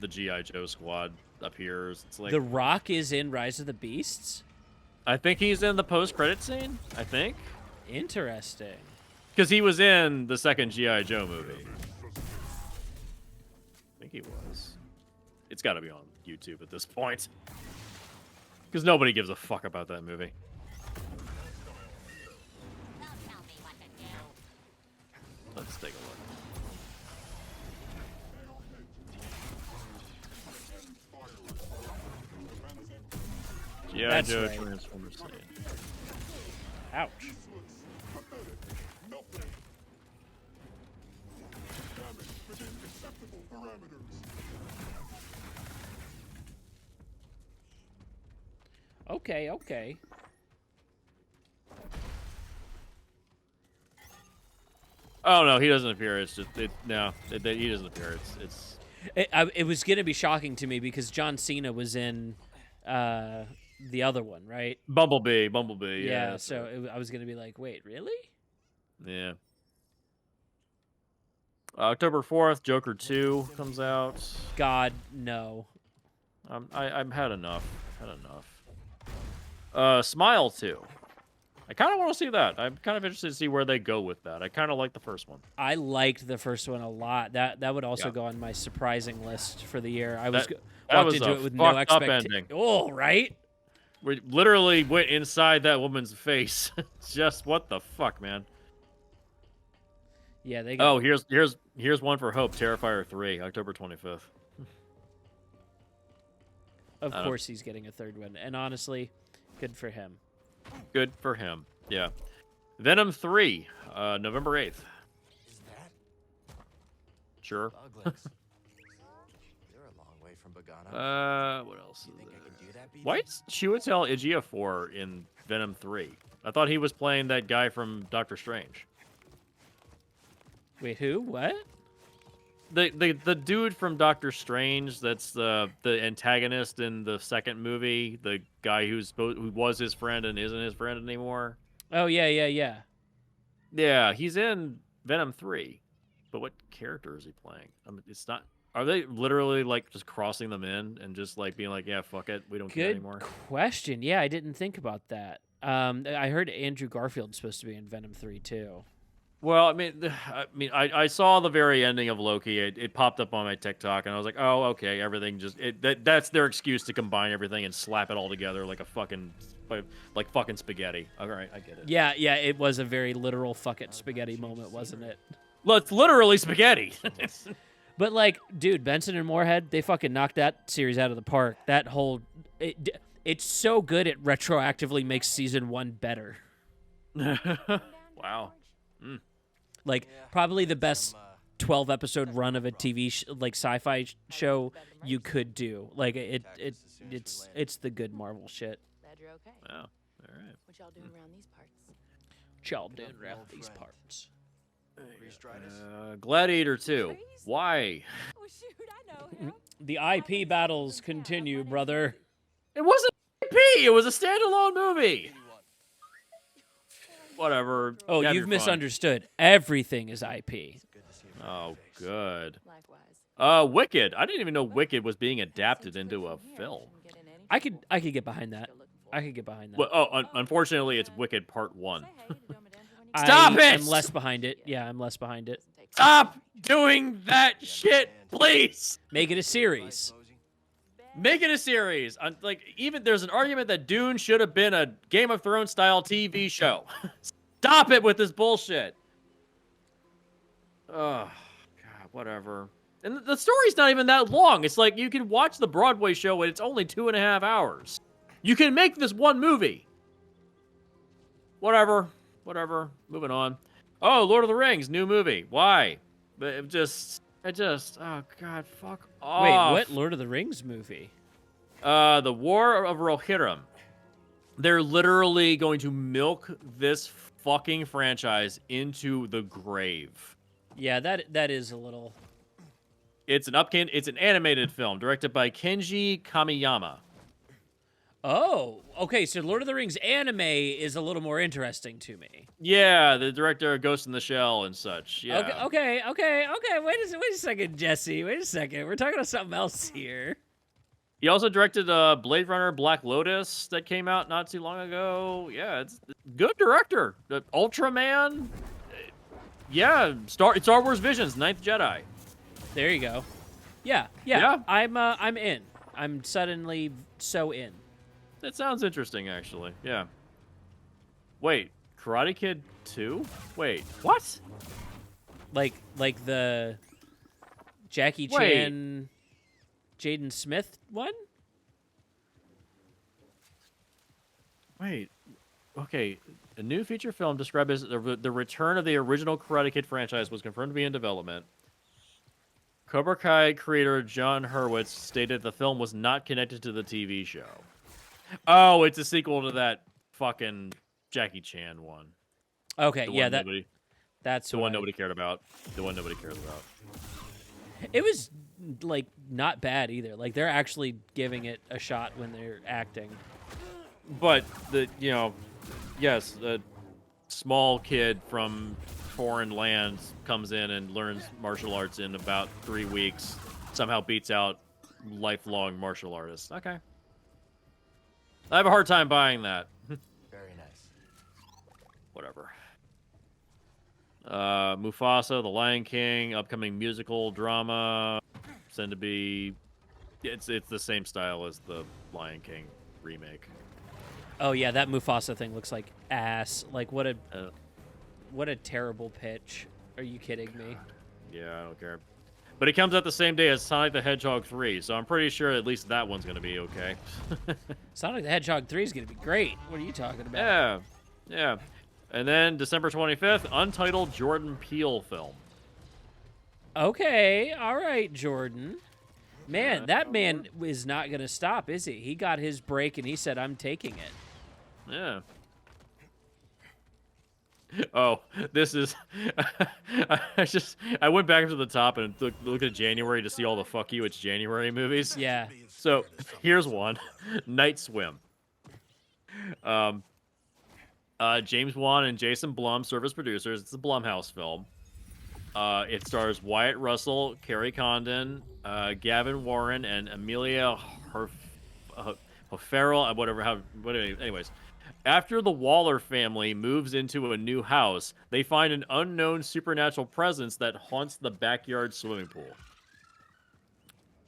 the G.I. Joe squad appears. It's like The Rock is in Rise of the Beasts? I think he's in the post-credit scene. I think Interesting. because he was in the second G.I. Joe movie. I think he was. It's got to be on YouTube at this point because nobody gives a fuck about that movie. Let's take a look. G.I. That's Joe right. Transformers scene. Ouch. Okay. Oh no, he doesn't appear. It's just he doesn't appear. It's It was gonna be shocking to me because John Cena was in the other one, right? Bumblebee. Yeah. Yeah. That's So right. I was gonna be like, wait, really? Yeah. October 4th, Joker 2 comes out. God, no. I've had enough. Smile 2. I kind of want to see that. I'm kind of interested to see where they go with that. I kind of like the first one. I liked the first one a lot. That would also Yeah. go on my surprising list for the year. I That walked was into a it with no fucked up expectation. ending. Oh, right? We literally went inside that woman's face. Just what the fuck, man. Yeah, they got. Oh, here's one for Hope. Terrifier 3, October 25th. Of course, he's getting a third one, and honestly, good for him. Good for him. Yeah. Venom 3, November 8th. Is that Sure. bug legs? You're a long way from Bogano. What else You is think there? I can do that, BB? Why is Chiwetel Ejiofor in Venom 3? I thought he was playing that guy from Doctor Strange. Wait, who? What? The dude from Doctor Strange that's the antagonist in the second movie, the guy who was his friend and isn't his friend anymore. Oh, yeah. Yeah, he's in Venom 3. But what character is he playing? I mean, it's not. Are they literally like just crossing them in and just like being like, yeah, fuck it, we don't care Good anymore? question. Yeah, I didn't think about that. I heard Andrew Garfield's supposed to be in Venom 3 too. Well, I saw the very ending of Loki. It popped up on my TikTok, and I was like, oh, okay, everything that's their excuse to combine everything and slap it all together like a fucking spaghetti. All right, I get it. Yeah, it was a very literal fuck it spaghetti moment, wasn't it? Well, it's literally spaghetti. But like, dude, Benson and Moorhead, they fucking knocked that series out of the park. That whole it's so good it retroactively makes season 1 better. Wow. Like probably the best 12 episode run of a TV sci-fi show you could do. Like it's the good Marvel shit. Glad you're okay. Wow. All right. What y'all doing around these parts? Y'all did around these parts. Gladiator 2. Why? Oh shoot, I know him. The IP battles continue, brother. It wasn't IP. It was a standalone movie. Whatever. Oh, Have you've your fun. misunderstood. Everything is IP. Oh, good. Likewise. Wicked. I didn't even know Wicked was being adapted into a film. I could get behind that. I could get behind that. Well, unfortunately, it's Wicked Part 1. I Stop it! am less behind it. Yeah, I'm less behind it. Stop doing that shit, please. Make it a series. Make it a series. Even there's an argument that Dune should have been a Game of Thrones style TV show. Stop it with this bullshit. Oh, God, whatever. And the story's not even that long. It's like you can watch the Broadway show and it's only 2.5 hours. You can make this one movie. Whatever. Moving on. Oh, Lord of the Rings, new movie. Why? But oh God, fuck off. Wait, what Lord of the Rings movie? The War of Rohirrim. They're literally going to milk this fucking franchise into the grave. Yeah, that is a little. It's an animated film directed by Kenji Kamiyama. Oh, okay. So Lord of the Rings anime is a little more interesting to me. Yeah, the director of Ghost in the Shell and such. Yeah. Okay. Wait a second, Jesse. Wait a second. We're talking about something else here. He also directed Blade Runner Black Lotus that came out not too long ago. Yeah, it's good director. Ultraman. Yeah, Star Wars Visions, Ninth Jedi. There you go. Yeah. I'm in. I'm suddenly so in. That sounds interesting, actually. Yeah. Wait, Karate Kid 2? Wait, what? Like the Jackie Chan, Jaden Smith one? Wait. Okay, a new feature film described as the return of the original Karate Kid franchise was confirmed to be in development. Cobra Kai creator John Hurwitz stated the film was not connected to the TV show. Oh, it's a sequel to that fucking Jackie Chan one. Okay, The yeah, one that nobody- That's The what one I- nobody cared about. The one nobody cares about. It was like not bad either. Like they're actually giving it a shot when they're acting. But yes, a small kid from foreign lands comes in and learns martial arts in about 3 weeks. Somehow beats out lifelong martial artists. Okay. I have a hard time buying that. Very nice. Whatever. Mufasa, The Lion King, upcoming musical drama, said to be. It's the same style as the Lion King remake. Oh yeah, that Mufasa thing looks like ass. Like what Uh, a terrible pitch. Are you kidding me? yeah, I don't care. But it comes out the same day as Sonic the Hedgehog 3, so I'm pretty sure at least that one's gonna be okay. Sonic the Hedgehog 3 is going to be great. What are you talking about? Yeah, yeah. And then December 25th, untitled Jordan Peele film. Okay, all right, Jordan. Man, that man is not going to stop, is he? He got his break and he said, I'm taking it. Yeah. Oh, this is. I went back to the top and looked at January to see all the fuck you, it's January movies. Yeah. So here's one Night Swim. James Wan and Jason Blum serve as producers. It's a Blumhouse film. It stars Wyatt Russell, Carrie Condon, Gavin Warren, and Amelia O'Farrell. Anyways, after the Waller family moves into a new house, they find an unknown supernatural presence that haunts the backyard swimming pool.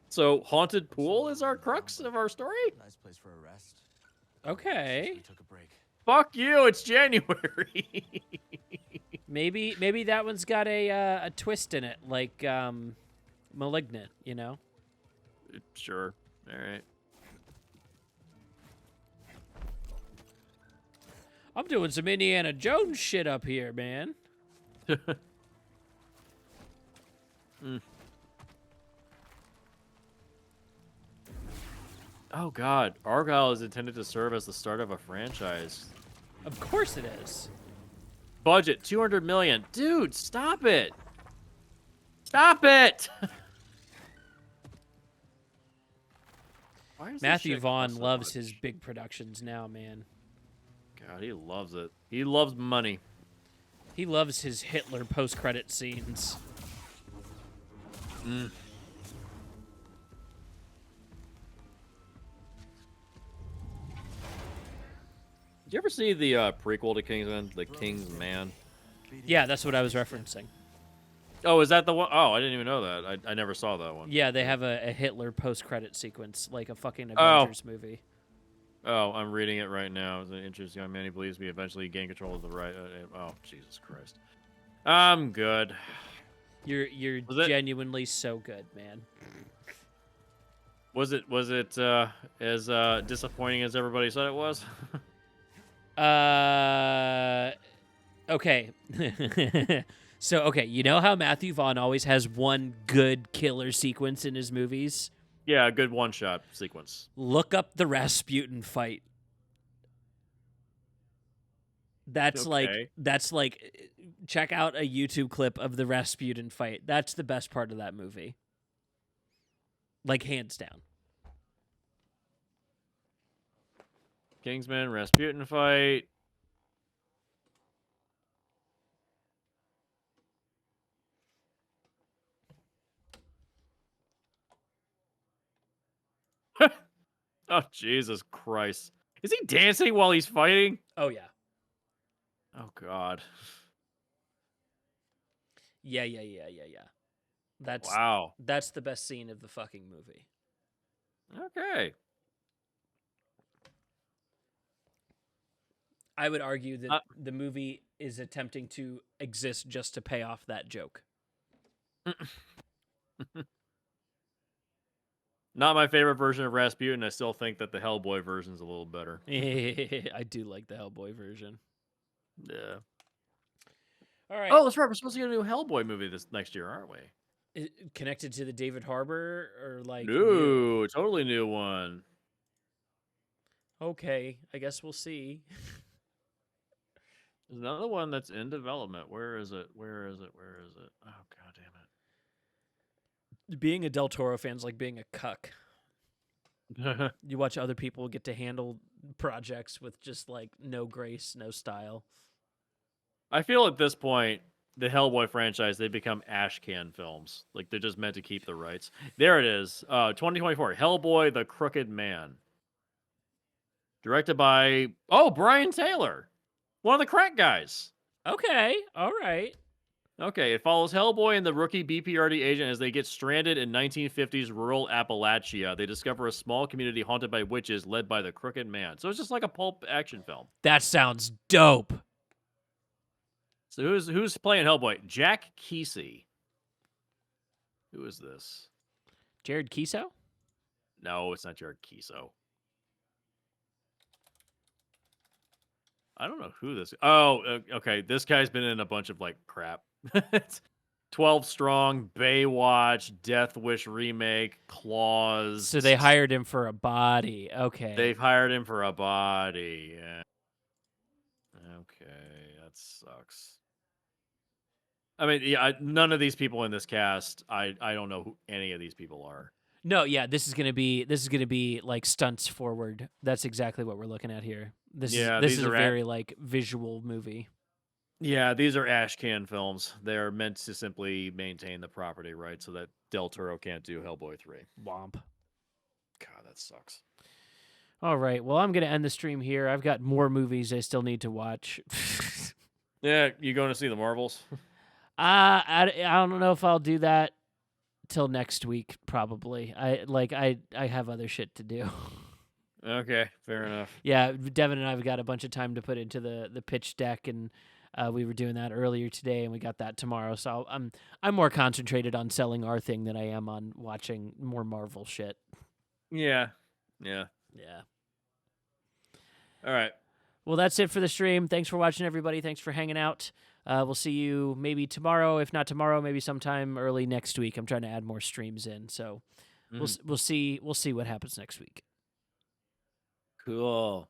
So, haunted pool is our crux of our story? Nice place for a rest. Okay. We took a break. Fuck you, it's January. Maybe that one's got a twist in it, like Malignant, you know? Sure. All right. I'm doing some Indiana Jones shit up here, man. Oh God, Argyle is intended to serve as the start of a franchise. Of course it is. Budget 200 million. Dude, stop it. Stop it. Why does this Matthew shit Vaughn cost so loves much? his big productions now, man. God, he loves it. He loves money. He loves his Hitler post-credit scenes. Did you ever see the prequel to Kingsman, The King's Man? Yeah, that's what I was referencing. Oh, is that the one? Oh, I didn't even know that. I never saw that one. Yeah, they have a Hitler post-credit sequence, like a fucking Oh. Avengers movie. Oh, I'm reading it right now. It's an interesting young man who believes we eventually gain control of the right. Oh, Jesus Christ. I'm good. You're Was it- genuinely so good, man. Was it as disappointing as everybody said it was? Okay. So, okay, you know how Matthew Vaughn always has one good killer sequence in his movies? Yeah, a good one-shot sequence. Look up the Rasputin fight. That's Okay. like check out a YouTube clip of the Rasputin fight. That's the best part of that movie. Like hands down. Kingsman, Rasputin fight. Oh, Jesus Christ. Is he dancing while he's fighting? Oh yeah. Oh, God. Yeah. That's Wow. that's the best scene of the fucking movie. Okay. I would argue that Uh, the movie is attempting to exist just to pay off that joke. Not my favorite version of Rasputin. I still think that the Hellboy version's a little better. I do like the Hellboy version. Yeah. All right. Oh, that's right. We're supposed to get a new Hellboy movie this next year, aren't we? Connected to the David Harbour or like No, totally new one. Okay, I guess we'll see. There's another one that's in development. Where is it? Where is it? Where is it? Oh god Being a Del Toro fan's like being a cuck. damn it. You watch other people get to handle projects with just like no grace, no style. I feel at this point, the Hellboy franchise, they become ash can films. Like they're just meant to keep the rights. There it is. 2024, Hellboy: The Crooked Man. Directed by Brian Taylor, one of the Crack guys. Okay, all right. Okay, it follows Hellboy and the rookie BPRD agent as they get stranded in 1950s rural Appalachia. They discover a small community haunted by witches led by the Crooked Man. So it's just like a pulp action film. That sounds dope. So who's playing Hellboy? Jack Kesey. Who is this? Jared Kiso? No, it's not Jared Kiso. I don't know who this. Oh, okay. This guy's been in a bunch of like crap. 12 Strong, Baywatch, Death Wish remake, Claws. So they hired him for a body. Okay. They've hired him for a body. Yeah. Okay, that sucks. I mean, yeah, none of these people in this cast, I don't know who any of these people are. No, yeah, this is gonna be like stunts forward. That's exactly what we're looking at here. This These is a are very like visual movie. Yeah, these are ash can films. They're meant to simply maintain the property, right? So that Del Toro can't do Hellboy 3. Womp. God, that sucks. All right. Well, I'm gonna end the stream here. I've got more movies I still need to watch. Yeah, you going to see the Marvels? I don't know if I'll do that till next week. Probably. I have other shit to do. Okay, fair enough. Yeah, Devin and I've got a bunch of time to put into the pitch deck, and we were doing that earlier today, and we got that tomorrow. So I'm more concentrated on selling our thing than I am on watching more Marvel shit. Yeah. Yeah. All right. Well, that's it for the stream. Thanks for watching, everybody. Thanks for hanging out. We'll see you maybe tomorrow. If not tomorrow, maybe sometime early next week. I'm trying to add more streams in, so we'll see what happens next week. Cool.